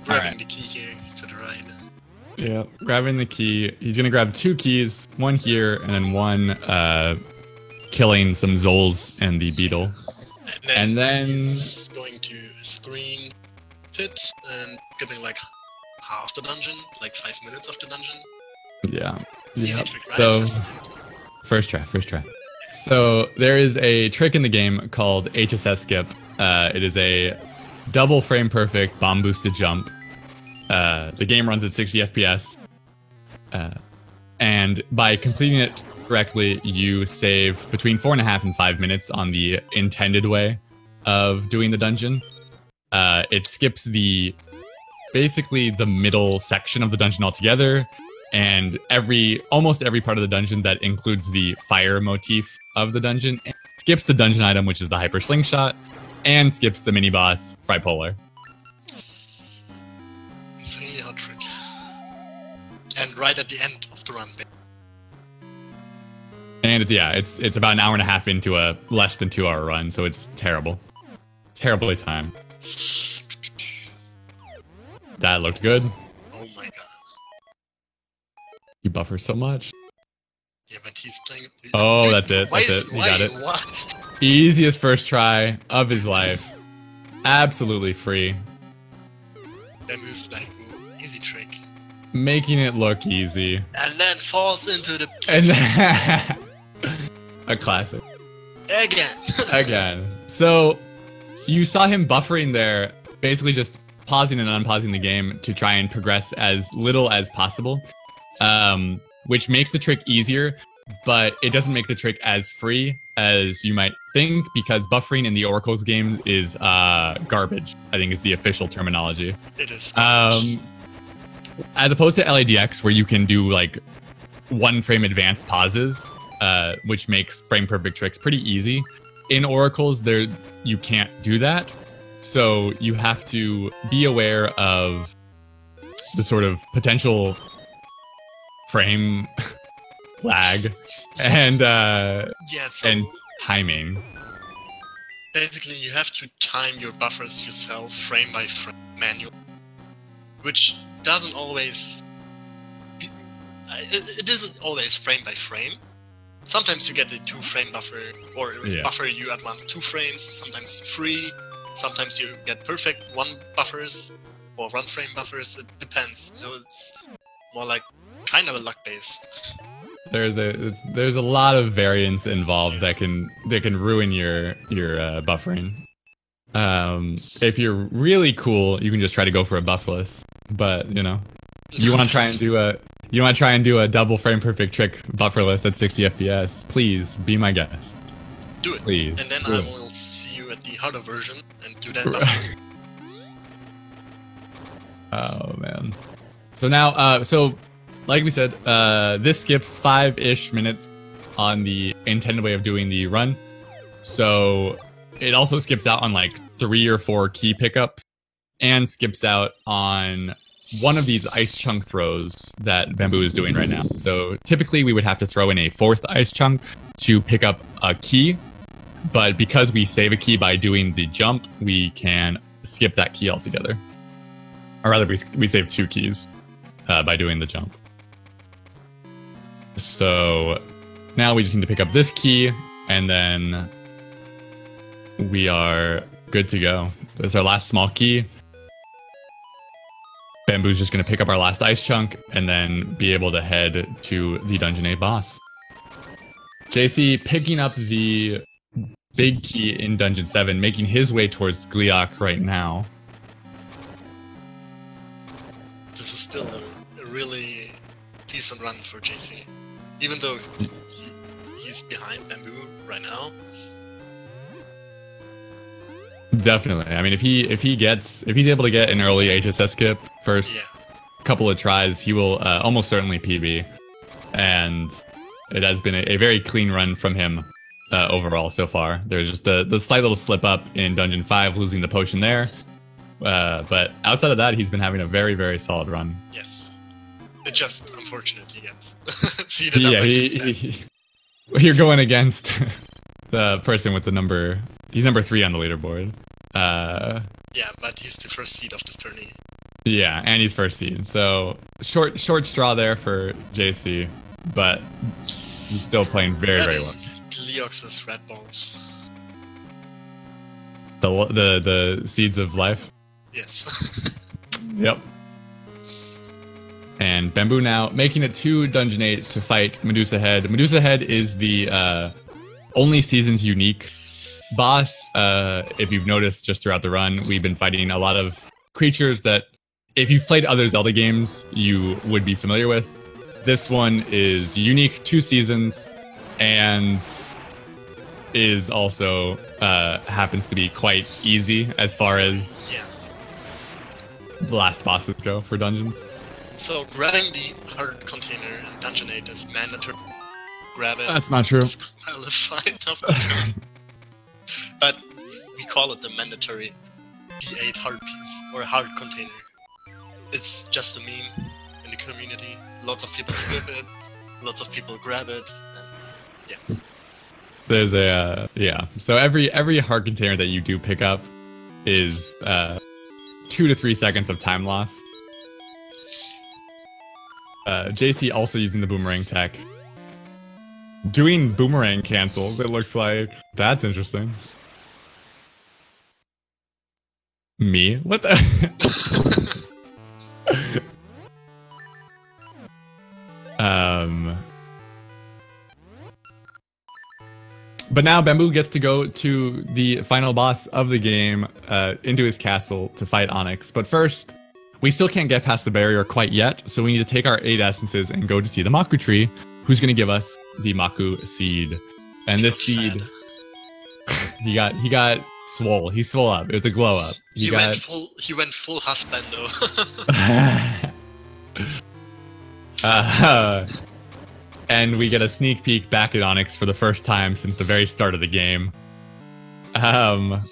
Grabbing the key here to the right. Yeah, grabbing the key. He's gonna grab 2 keys, one here and then one killing some Zols and the beetle. And then he's going to screen pit and skipping like half the dungeon, like 5 minutes of the dungeon. Yeah. Easy trick, right? So first try. So there is a trick in the game called HSS skip. It is a double frame perfect bomb boosted jump. The game runs at 60 FPS. And by completing it correctly, you save between 4.5 and 5 minutes on the intended way of doing the dungeon. It skips basically the middle section of the dungeon altogether, and almost every part of the dungeon that includes the fire motif of the dungeon. It skips the dungeon item, which is the hyper slingshot, and skips the mini boss Fripolar. Insanely hard trick. And right at the end of the run. And it's about an hour and a half into a less than 2 hour run, so it's terrible. Terribly timed. That looked good. Oh my god. You buffer so much. Yeah, but he's playing. Oh, that's it. He got it. What? Easiest first try of his life. Absolutely free. Bamboo's like, easy trick. Making it look easy. And then falls into the pit. And then a classic. Again. So you saw him buffering there, basically just pausing and unpausing the game to try and progress as little as possible. which makes the trick easier, but it doesn't make the trick as free as you might think, because buffering in the Oracle's game is garbage, I think is the official terminology. It is. As opposed to LADX, where you can do like 1 frame advanced pauses, which makes frame perfect tricks pretty easy. In Oracles, you can't do that. So you have to be aware of the sort of potential frame lag and and timing. Basically, you have to time your buffers yourself, frame by frame, manually, which doesn't always. It isn't always frame by frame. Sometimes you get a 2-frame buffer, or buffer you advance 2 frames. Sometimes 3. Sometimes you get perfect 1 buffers or 1 frame buffers. It depends. So it's more like kind of a luck based. There's a lot of variance involved that can ruin your buffering. If you're really cool, you can just try to go for a buffless. But you want to try and do a double frame perfect trick bufferless at 60 FPS. Please be my guest. Do it, please. And then I will see you at the harder version and do that bufferless. Oh man. So now, like we said, this skips 5-ish minutes on the intended way of doing the run. So it also skips out on like 3 or 4 key pickups, and skips out on one of these ice chunk throws that Bamboo is doing right now. So typically we would have to throw in a 4th ice chunk to pick up a key, but because we save a key by doing the jump, we can skip that key altogether. Or rather, we save 2 keys by doing the jump. So now we just need to pick up this key, and then we are good to go. That's our last small key. Bamboo's just going to pick up our last ice chunk and then be able to head to the Dungeon 8 boss. JC picking up the big key in Dungeon 7, making his way towards Gleeok right now. This is still a really decent run for JC. Even though he's behind Bamboo right now. Definitely. I mean, if he's able to get an early HSS skip first couple of tries, he will almost certainly PB. And it has been a very clean run from him overall so far. There's just the slight little slip up in Dungeon 5, losing the potion there. But outside of that, he's been having a very, very solid run. Yes. It just unfortunately gets seeded up. You're going against the person with the number. He's number 3 on the leaderboard. Yeah, but he's the first seed of this tourney. Yeah, and he's first seed. So short straw there for JC, but he's still playing very, very well. Gleeok's red balls. The seeds of life. Yes. Yep. And Bamboo now making it to Dungeon 8 to fight Medusa Head. Medusa Head is the only season's unique boss. If you've noticed just throughout the run, we've been fighting a lot of creatures that, if you've played other Zelda games, you would be familiar with. This one is unique to seasons, and is also happens to be quite easy as far as the last bosses go for dungeons. So grabbing the heart container in Dungeon 8 is mandatory. Grab it. That's not true. Qualified of the but we call it the mandatory D8 heart piece, or heart container. It's just a meme in the community. Lots of people skip it, lots of people grab it, and There's a so every heart container that you do pick up is 2 to 3 seconds of time loss. JC also using the boomerang tech. Doing boomerang cancels, it looks like. That's interesting. Me? What the? But now Bamboo gets to go to the final boss of the game, into his castle to fight Onyx. But first, we still can't get past the barrier quite yet, so we need to take our 8 essences and go to see the Maku tree, who's going to give us the Maku seed. And this seed, he got swole. He swole up. It was a glow up. He went full husbando. And we get a sneak peek back at Onyx for the first time since the very start of the game. And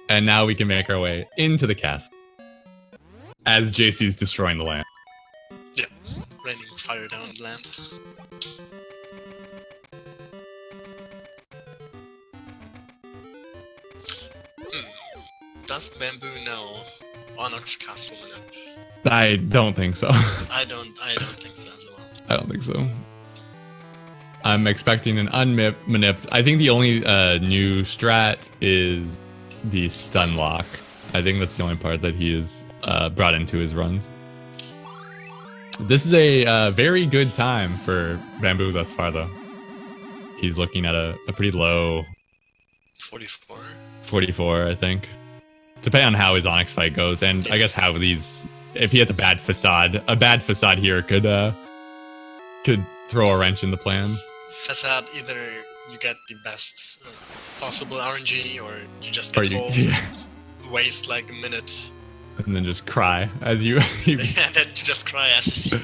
now we can make our way into the castle as JC's destroying the land. Yeah, raining fire down the land. Does Bamboo know Onyx Castle Manip? I don't think so. I don't think so as well. I don't think so. I'm expecting an unmanipped. I think the only new strat is the stun lock. I think that's the only part that he has brought into his runs. This is a very good time for Bamboo thus far, though. He's looking at a pretty low 44. 44, I think. Depending on how his Onyx fight goes, and I guess how these, if he has a bad facade here could throw a wrench in the plans. Facade, either you get the best possible RNG, or you just get waste like a minute. And then just cry as you... and then you just cry as you...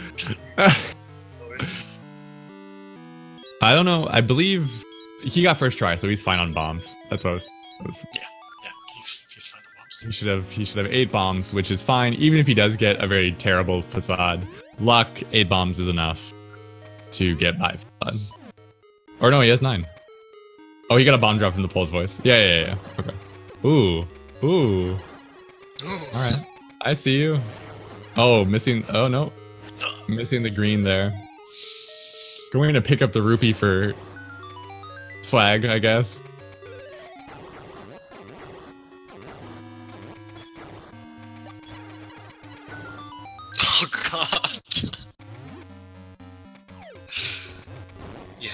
I don't know, I believe he got first try, so he's fine on bombs. That's what I was... Yeah, he's fine on bombs. He should have 8 bombs, which is fine, even if he does get a very terrible facade. Luck, 8 bombs is enough to get by facade. Or no, he has 9. Oh, he got a bomb drop from the Pole's voice. Yeah. Okay. Ooh. Alright. I see you. Oh, missing... Oh, no. Missing the green there. Going to pick up the rupee for swag, I guess. Oh, God. Yeah.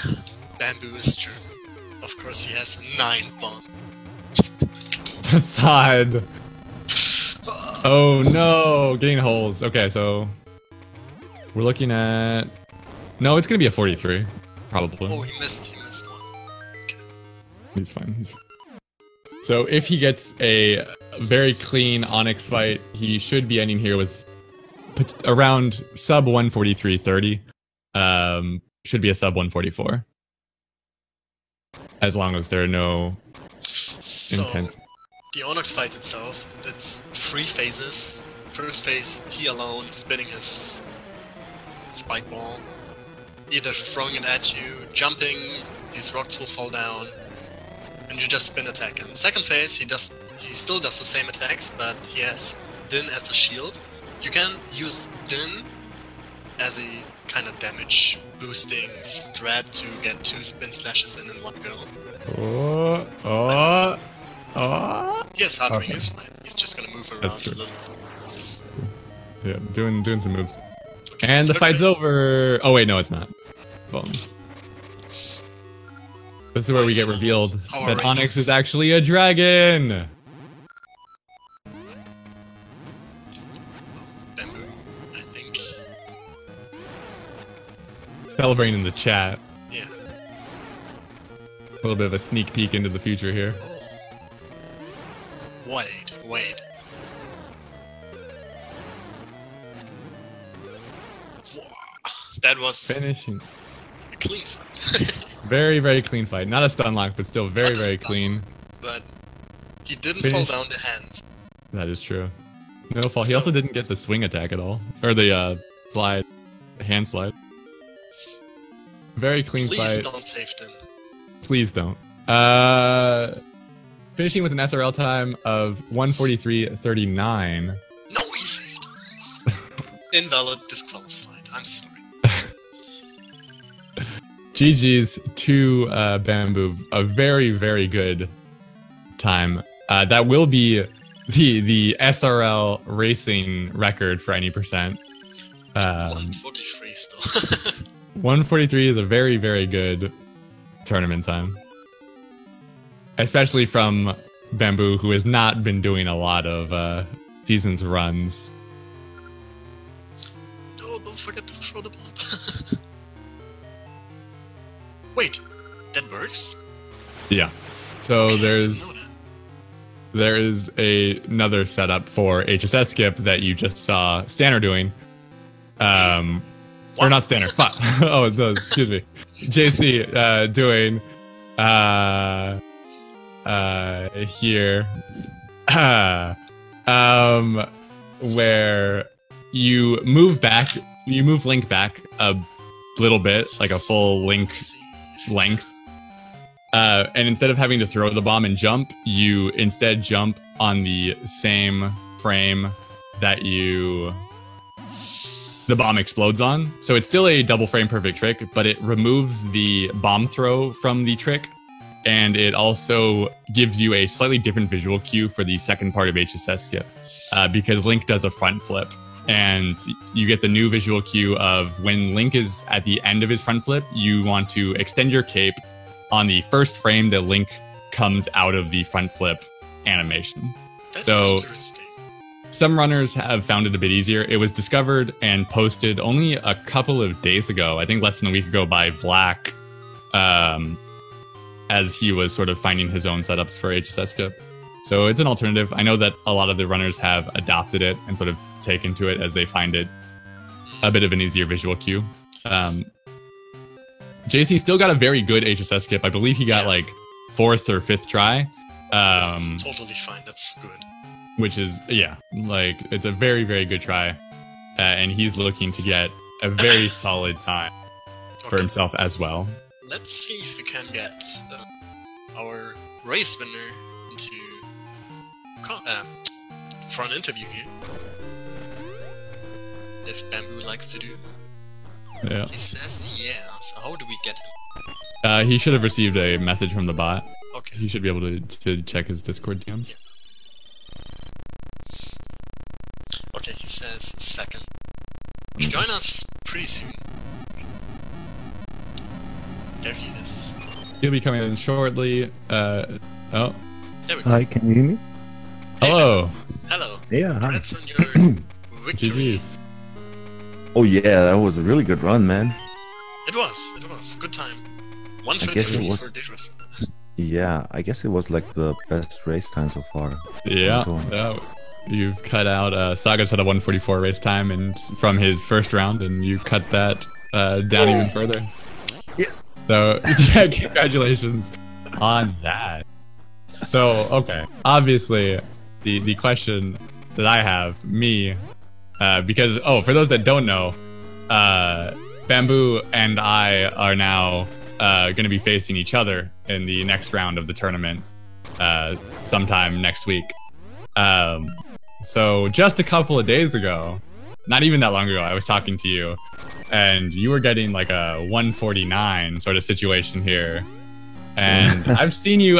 Bamboo is true. Of course, he has a 9 bomb. Facade. Oh no, getting holes. Okay, so we're looking at... No, it's gonna be a 43, probably. Oh, he missed one. Okay. He's fine. So if he gets a very clean Onyx fight, he should be ending here with around sub 143.30. Should be a sub 144. As long as there are no intense... The Onyx fight itself, it's 3 phases. First phase, he alone spinning his spike ball, either throwing it at you, jumping, these rocks will fall down, and you just spin attack him. Second phase, he still does the same attacks, but he has Din as a shield. You can use Din as a kind of damage boosting strat to get 2 spin slashes in one go. Yes, hard ring is fine. He's just gonna move around a little. Yeah, doing some moves. Okay, and the fight's over. Oh wait, no, it's not. Boom. This is where we get revealed that Onyx is actually a dragon. Bamboo, I think. Celebrating in the chat. Yeah. A little bit of a sneak peek into the future here. Oh. Wait. That was finishing. A clean fight. Very, very clean fight. Not a stun lock, but still very, very clean. But he didn't fall down the hands. That is true. No fall. He also didn't get the swing attack at all. Or the hand slide. Very clean fight. Please don't save Din. Please don't. Finishing with an SRL time of 143.39. No, he saved. Invalid, disqualified. I'm sorry. GG's to Bamboo. A very, very good time. That will be the SRL racing record for any percent. 143 still. 143 is a very, very good tournament time. Especially from Bamboo, who has not been doing a lot of seasons runs. forget to throw the bomb. Wait, that works? Yeah. So Okay, I didn't there's know that. there is another setup for HSS skip that you just saw Stanner doing. Or not Stanner. Fuck. Oh, it does. Excuse me. JC doing here. Where you move Link back a little bit, like a full Link Let's see if- length. And instead of having to throw the bomb and jump, you instead jump on the same frame that the bomb explodes on. So it's still a double frame perfect trick, but it removes the bomb throw from the trick. And it also gives you a slightly different visual cue for the second part of HSS skip, because Link does a front flip. And you get the new visual cue of when Link is at the end of his front flip, you want to extend your cape on the first frame that Link comes out of the front flip animation. That's So- interesting. Some runners have found it a bit easier. It was discovered and posted only a couple of days ago, I think less than a week ago, by Vlack, as he was sort of finding his own setups for HSS skip. So it's an alternative. I know that a lot of the runners have adopted it and sort of taken to it as they find it a bit of an easier visual cue. JC still got a very good HSS skip. I believe he got Yeah. like 4th or 5th try. That's totally fine. That's good. Which is, yeah, like, it's a very, very good try. And he's looking to get a very solid time for Okay. himself as well. Let's see if we can get our race winner into front interview here. If Bamboo likes to do. Yeah. He says yeah, so how do we get him? He should have received a message from the bot. Okay. He should be able to check his Discord DMs. Okay, he says second. Join us pretty soon. There he is. He'll be coming in shortly. Oh, There we go. Hi, can you hear me? hello. Hello. Yeah, hi. Congrats on your victory. GG's. Oh yeah, that was a really good run, man. It was. Good time. guess it 1:33 was- for Dangerous. Yeah, I guess it was like the best race time so far. Yeah. Cool. You've cut out Saga's had a 1:44 race time and from his first round, and you cut that down even further. Yes. So, yeah, congratulations on that. So, okay. Obviously, the question that I have, because, for those that don't know, Bamboo and I are now going to be facing each other in the next round of the tournament sometime next week. So, just a couple of days ago, not even that long ago, I was talking to you, and you were getting like a 149 sort of situation here. And I've seen you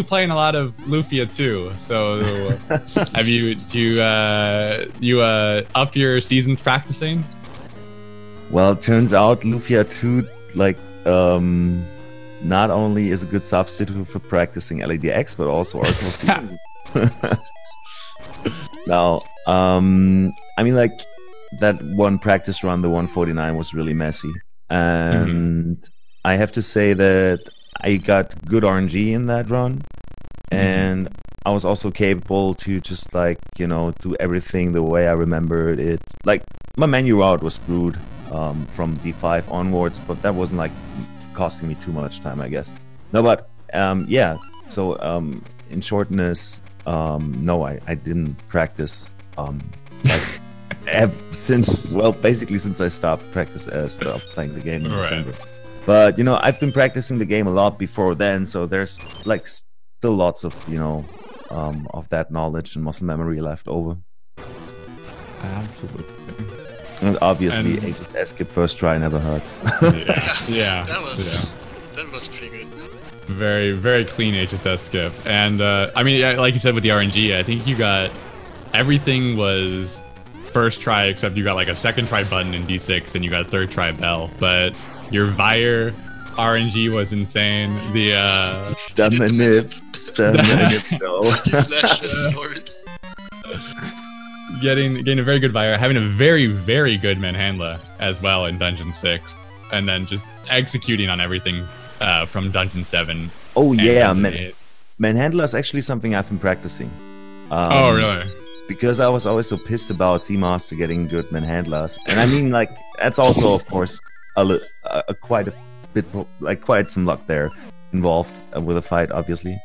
playing a lot of Lufia too. So have you up your seasons practicing? Well, it turns out Lufia 2 not only is a good substitute for practicing LEDX, but also Oracle of Seasons. Now, I mean, like, that one practice run, the 149, was really messy. And I have to say that I got good RNG in that run. And I was also capable to just, like, do everything the way I remembered it. Like, my menu route was screwed from D5 onwards, but that wasn't, like, costing me too much time, I guess. No, but, yeah. So, in shortness, no, I didn't practice, basically since I stopped playing the game in December. But I've been practicing the game a lot before then, so there's like still lots of of that knowledge and muscle memory left over. Absolutely. And obviously, And- HSS skip first try never hurts. Yeah. That was Yeah. that was pretty good. Very, very clean HSS skip. And I mean, yeah, like you said with the RNG, I think you got everything was first try, except you got like a second try button in D6 and you got a third try bell. But your Vire RNG was insane. The Dominic, no. He slashed his sword. getting a very good Vire, having a very, very good Manhandla as well in Dungeon 6, and then just executing on everything from Dungeon 7. Oh yeah, Dungeon 8. Manhandla is actually something I've been practicing. Oh really? Because I was always so pissed about Seamaster getting good Manhandlas, and I mean, like, that's also, of course, quite a bit, like, quite some luck there involved with a fight, obviously.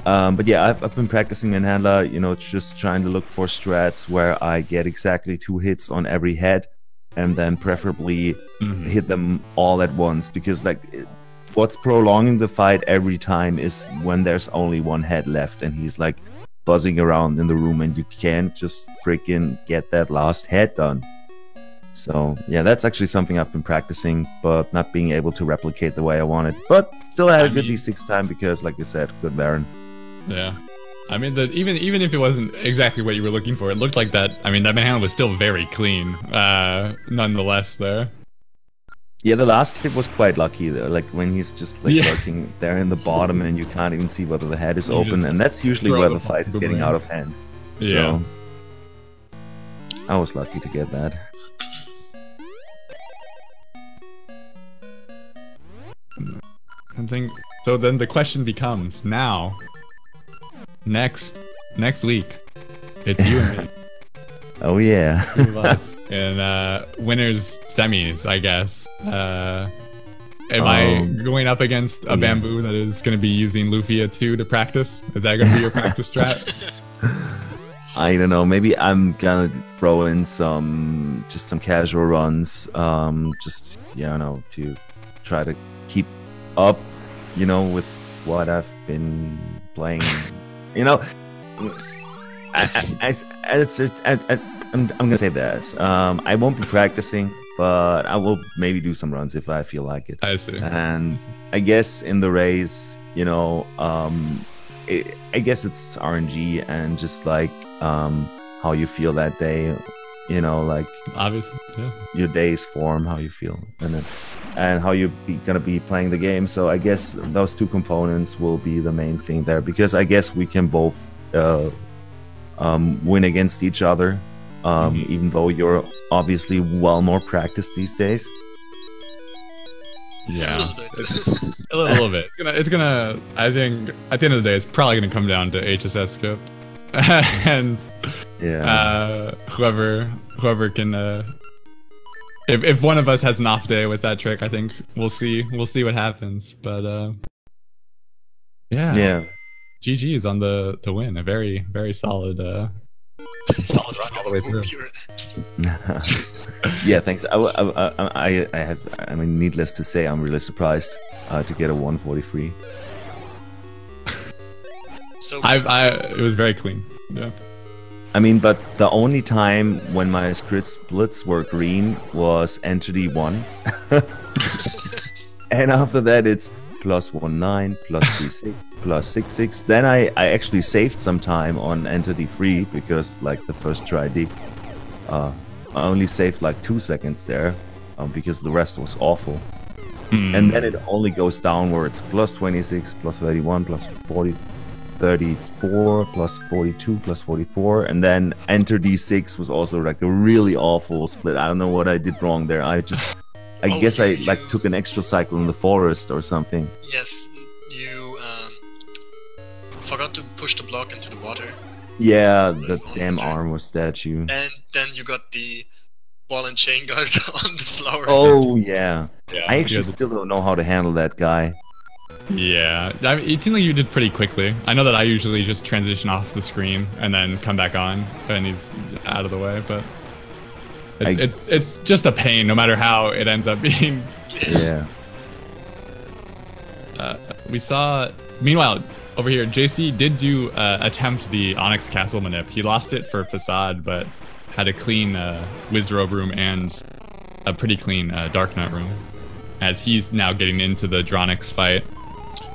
But yeah, I've been practicing Manhandla, you know, just trying to look for strats where I get exactly 2 hits on every head, and then preferably hit them all at once, because, like, what's prolonging the fight every time is when there's only 1 head left, and he's, like, buzzing around in the room, and you can't just freaking get that last head done. So yeah, that's actually something I've been practicing, but not being able to replicate the way I wanted. But still had a good D6 time because, like you said, good Baron. Yeah, I mean, even if it wasn't exactly what you were looking for, it looked like that. I mean, that Manhandla was still very clean, nonetheless. There. Yeah, the last hit was quite lucky though. Like when he's just like lurking there in the bottom, and you can't even see whether the head is open, and that's usually where the fight is getting out of hand. Yeah. So I was lucky to get that. I think so. Then the question becomes now. Next week, it's you and me. Oh yeah. Two of us. And winners semis, I guess. Am I going up against a Bamboo that is going to be using Lufia 2 to practice? Is that going to be your practice strat? I don't know. Maybe I'm gonna throw in some casual runs, just to try to keep up, with what I've been playing. I'm gonna say this. I won't be practicing, but I will maybe do some runs if I feel like it. I see. And I guess in the race, I guess it's RNG and just like how you feel that day, like obviously, yeah. Your day's form, how you feel, and how you're gonna be playing the game. So I guess those 2 components will be the main thing there, because I guess we can both win against each other, even though you're obviously well more practiced these days. Yeah, a little bit. It's gonna. I think at the end of the day, it's probably gonna come down to HSS script, and whoever can. If one of us has an off day with that trick, I think we'll see what happens. But yeah. GG is on the win. A very, very solid solid run all the way through. Yeah, thanks. I mean, needless to say, I'm really surprised to get a 143. So it was very clean. Yeah. I mean, but the only time when my crit splits were green was Entity 1. And after that, it's +19, +36, +66. Then I actually saved some time on Entity 3 because, like, the first try did. I only saved like 2 seconds there because the rest was awful. And then it only goes downwards: +26, +31, +40, 34, +42, +44, and then Enter D6 was also like a really awful split. I don't know what I did wrong there. I guess I took an extra cycle in the forest or something. Yes, you forgot to push the block into the water. Yeah, the damn armor statue. And then you got the ball and chain guard on the flower. Oh yeah. I actually still don't know how to handle that guy. Yeah, I mean, it seemed like you did pretty quickly. I know that I usually just transition off the screen and then come back on, and he's out of the way. But it's just a pain, no matter how it ends up being. Yeah. We saw. Meanwhile, over here, JC did do attempt the Onyx Castle manip. He lost it for Facade, but had a clean Wizrobe room and a pretty clean Dark Knight room. As he's now getting into the Dronix fight.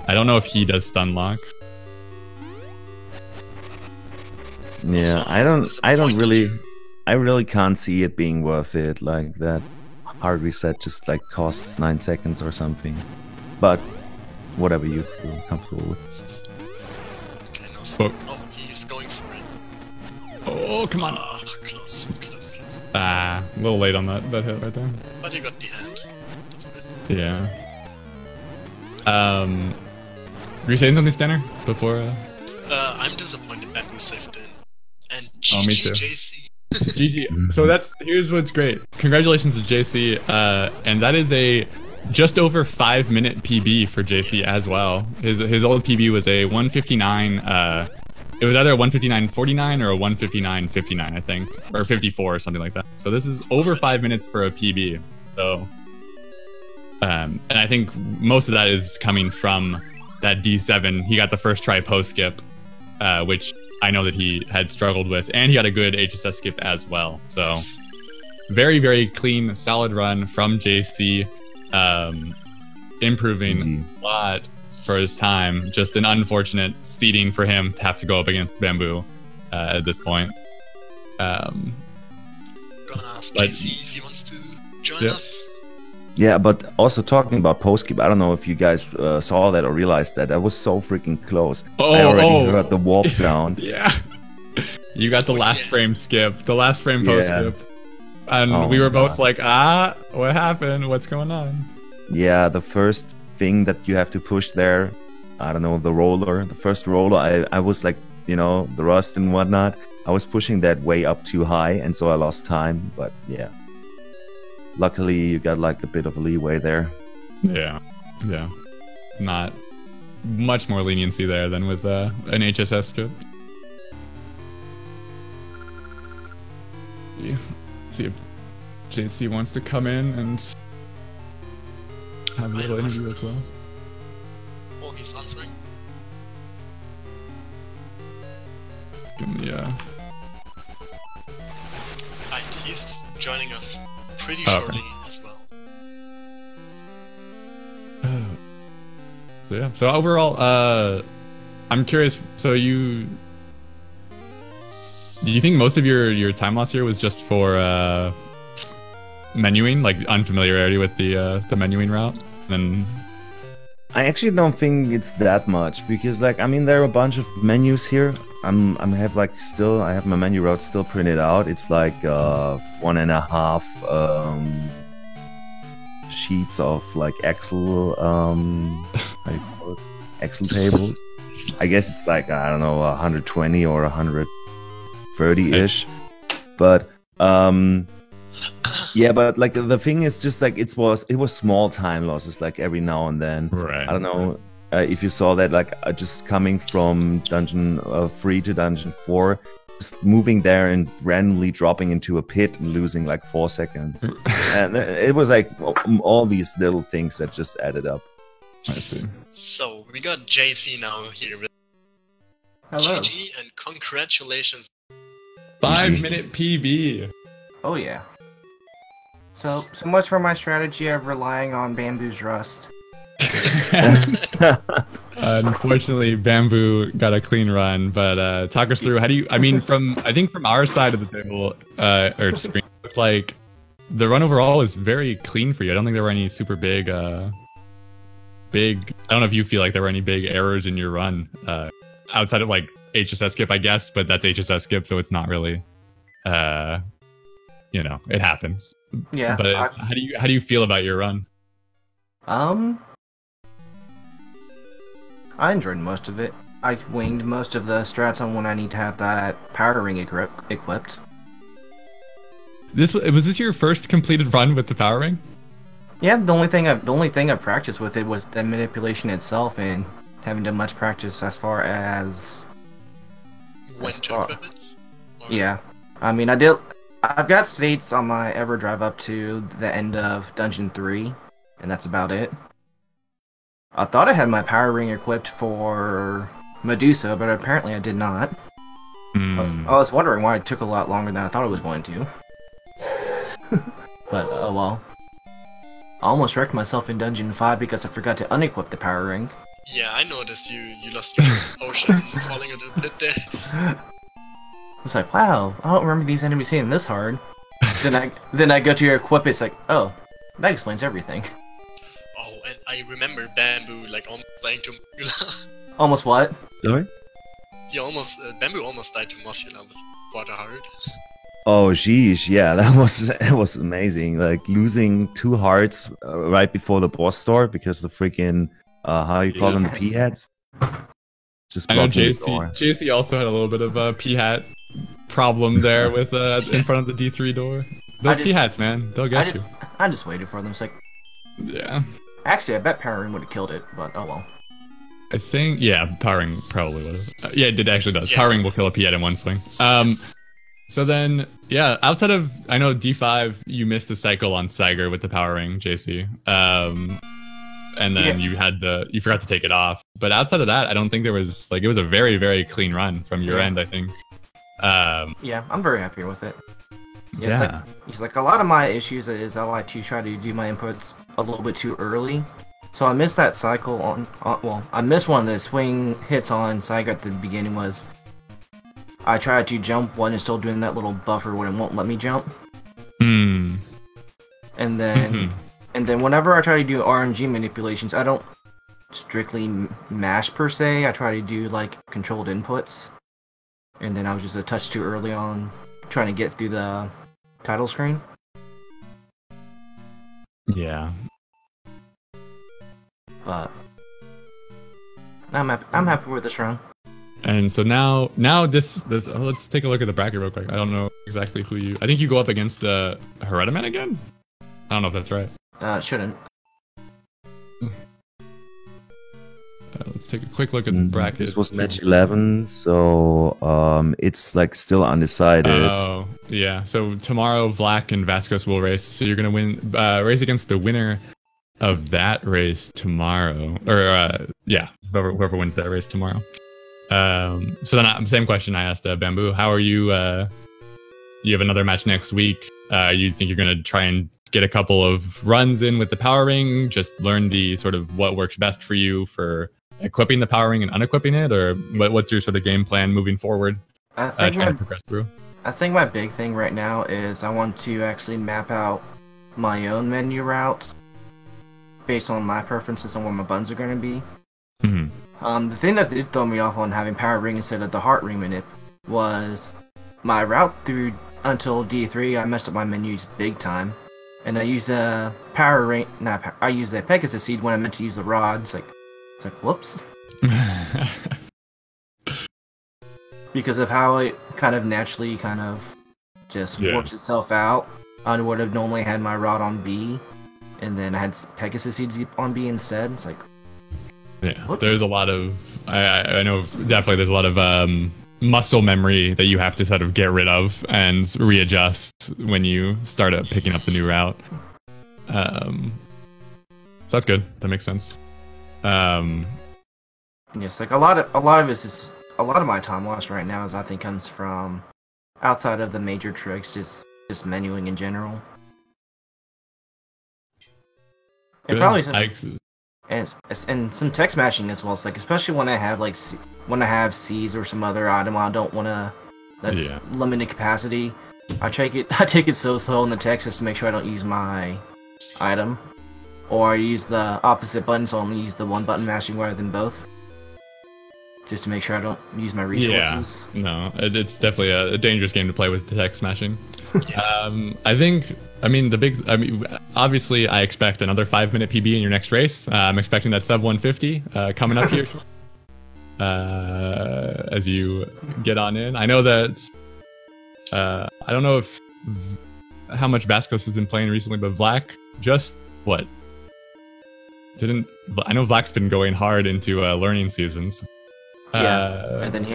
I don't know if he does stun lock. Yeah, I really can't see it being worth it. Like, that hard reset just like costs 9 seconds or something. But whatever you feel comfortable with. Okay, no, so, he's going for it. Oh, come on. close, close, close. A little late on that hit right there. But you got the hand. That's good. Yeah. Were you saying something, Stanner? Before? I'm disappointed Bamboo saved in. And Oh, me too. JC. GG. So here's what's great. Congratulations to JC. And that is a just over 5-minute PB for JC as well. His old PB was a 159. It was either a 159.49 or a 159.59, I think, or 54 or something like that. So this is over 5 minutes for a PB. So, and I think most of that is coming from that D7. He got the first try post skip, which I know that he had struggled with, and he got a good HSS skip as well. So very, very clean, solid run from JC, improving a lot for his time. Just an unfortunate seeding for him to have to go up against Bamboo at this point. Gonna ask JC if he wants to join us. Yeah, but also talking about post skip, I don't know if you guys saw that or realized that. That was so freaking close. I already heard the warp sound. Yeah. You got the last frame skip, the last frame post skip. And we were both like, what happened? What's going on? Yeah, the first thing that you have to push there, I don't know, the roller, the first roller, I was like, you know, the rust and whatnot, I was pushing that way up too high, and so I lost time, but yeah. Luckily, you got like a bit of a leeway there. Yeah. Not much more leniency there than with an HSS skip. Yeah. See if JC wants to come in and have a little interview as well. Oh, he's answering. Yeah. He's joining us pretty shortly as well. So yeah. So overall, I'm curious. So do you think most of your time loss here was just for menuing, like unfamiliarity with the menuing route? Then I actually don't think it's that much, because like, I mean, there are a bunch of menus here. I have my menu route still printed out. It's like 1.5 sheets of like Excel how do you call it? Excel table. I guess it's like, I don't know, 120 or 130-ish. But yeah, but like the thing is just like it was small time losses like every now and then. Right. I don't know if you saw that, like just coming from dungeon 3 to dungeon 4, just moving there and randomly dropping into a pit and losing like 4 seconds. And it was like all these little things that just added up. I see. So we got JC now here with Hello. GG and congratulations. 5-minute PB. Oh yeah. So much for my strategy of relying on Bamboo's rust. Unfortunately, Bamboo got a clean run, but talk us through. How do you? I mean, from our side of the table or screen, it looked like the run overall was very clean for you. I don't think there were any super big. I don't know if you feel like there were any big errors in your run outside of like HSS skip, I guess, but that's HSS skip, so it's not really. It happens. Yeah. But how do you feel about your run? I enjoyed most of it. I winged most of the strats on when I need to have that powder ring equipped. Was this your first completed run with the power ring? Yeah, the only thing I practiced with it was the manipulation itself, and haven't done much practice as far as When to equip it? Yeah, I mean, I've got states on my EverDrive up to the end of Dungeon 3, and that's about it. I thought I had my power ring equipped for Medusa, but apparently I did not. I was wondering why it took a lot longer than I thought it was going to. But, oh well. I almost wrecked myself in Dungeon 5 because I forgot to unequip the power ring. Yeah, I noticed you lost your potion falling into the pit there. I was like, wow, I don't remember these enemies hitting this hard. then I go to equip it, it's like, oh, that explains everything. Oh, and I remember Bamboo like almost dying to Mothula. Almost what? Sorry? Bamboo almost died to Mothula with Water Heart. Oh, sheesh. Yeah, that was amazing. Like losing 2 hearts right before the boss store because the freaking how you call them, the P heads. Just I know blocking the JC. door. JC also had a little bit of a P hat problem there with in front of the D3 door. Those just- P hats, man, they'll get you. I just waited for them. It's like, Yeah. actually, I bet Power Ring would have killed it, but oh well. I think, yeah, Powering probably would have. Yeah, it actually does. Yeah. Powering will kill a P in one swing. So then, yeah, outside of, I know D5, you missed a cycle on Saiger with the Powering, JC. And then you forgot to take it off. But outside of that, I don't think there was, like, it was a very, very clean run from your end, I think. Yeah, I'm very happy with it. Yeah. It's like a lot of my issues is I like to try to do my inputs a little bit too early. So I missed that cycle on well, I missed one of the swing hits on Saiga at the beginning was I tried to jump one and still doing that little buffer when it won't let me jump. Hmm. And then whenever I try to do RNG manipulations, I don't strictly mash per se. I try to do like controlled inputs. And then I was just a touch too early on trying to get through the title screen. Yeah. But I'm happy with this run. And so now this let's take a look at the bracket real quick. I don't know exactly who you. I think you go up against Herediman again. I don't know if that's right. Shouldn't. Let's take a quick look at the bracket. This was match 11, so it's like still undecided. Oh, yeah. So tomorrow, Vlack and Vasquez will race. So you're gonna race against the winner of that race tomorrow, or whoever wins that race tomorrow. So then, same question I asked Bamboo. How are you? You have another match next week. You think you're gonna try and get a couple of runs in with the Power Ring? Just learn the sort of what works best for you for equipping the Power Ring and unequipping it, or what's your sort of game plan moving forward? Trying to progress through. I think my big thing right now is I want to actually map out my own menu route based on my preferences on where my buttons are going to be. Mm-hmm. The thing that did throw me off on having Power Ring instead of the Heart Ring manip was my route through until D3. I messed up my menus big time, and I used the Power Ring. I used the Pegasus Seed when I meant to use the rod. It's like whoops. Because of how it kind of naturally just works itself out. I would have normally had my rod on B, and then I had Pegasus Seed on B instead. It's like, yeah, there's a lot of I know definitely there's a lot of muscle memory that you have to sort of get rid of and readjust when you start picking up the new route. So that's good. That makes sense. Yes, like a lot of it is a lot of my time lost right now is I think comes from outside of the major tricks, just menuing in general. And probably some, and some text matching as well. It's like especially when I have C's or some other item I don't want to that's limited capacity. I take it so slow in the text just to make sure I don't use my item, or I use the opposite button, so I'm gonna use the one button mashing rather than both, just to make sure I don't use my resources. Yeah, no, it's definitely a dangerous game to play with the text smashing. Obviously, I expect another 5-minute PB in your next race. I'm expecting that sub 150 coming up here as you get on in. I know that I don't know how much Vasquez has been playing recently, but Vlack I know Vlack's been going hard into learning seasons. And then he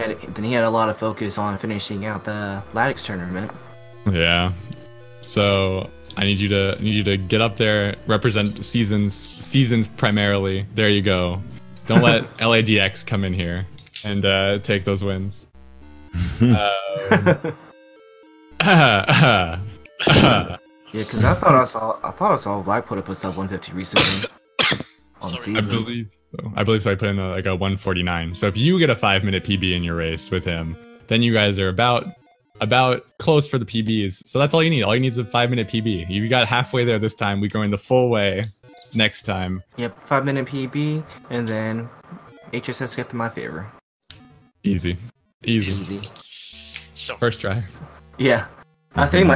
had a lot of focus on finishing out the Latix tournament. Yeah. So I need you to get up there, represent seasons primarily. There you go. Don't let LADX come in here and take those wins. Yeah, because I thought I saw Vlad put up a sub 150 recently. I believe so. I put in a 149. So if you get a 5-minute PB in your race with him, then you guys are about close for the PBs. So that's all you need. All you need is a 5-minute PB. You got halfway there this time. We're going the full way next time. Yep, 5-minute PB, and then HSS get to my favor. Easy. So First try. Yeah. I think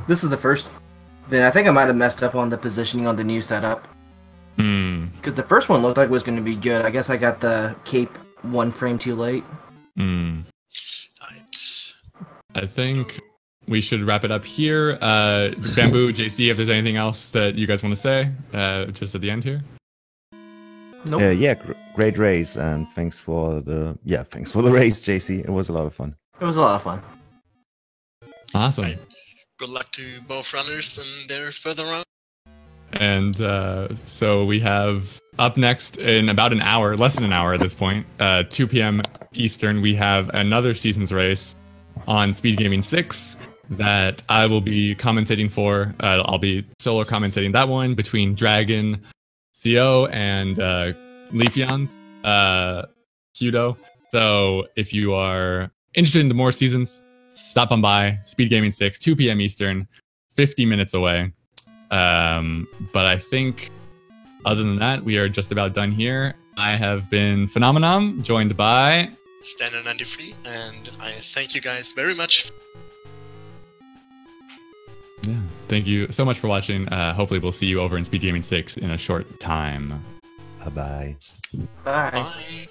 this is the first. Then I think I might have messed up on the positioning on the new setup. Because the first one looked like it was going to be good. I guess I got the cape one frame too late. Right. I think we should wrap it up here. Bamboo, JC, if there's anything else that you guys want to say, just at the end here. Nope. Yeah, great race, and thanks for the race, JC. It was a lot of fun. It was a lot of fun. Awesome. Right. Good luck to both runners in their further round. And so we have up next in about an hour, less than an hour at this point, 2 p.m. Eastern, we have another seasons race on Speed Gaming 6 that I will be commentating for. I'll be solo commentating that one between Dragon, CO, and Leafeon's Kudo. So if you are interested in the more seasons, stop on by Speed Gaming 6, 2 p.m. Eastern, 50 minutes away. But I think other than that, we are just about done here. I have been Phenomenon, joined by Standard 93, and I thank you guys very much. Yeah, thank you so much for watching. Hopefully we'll see you over in Speed Gaming 6 in a short time. Bye-bye. Bye. Bye.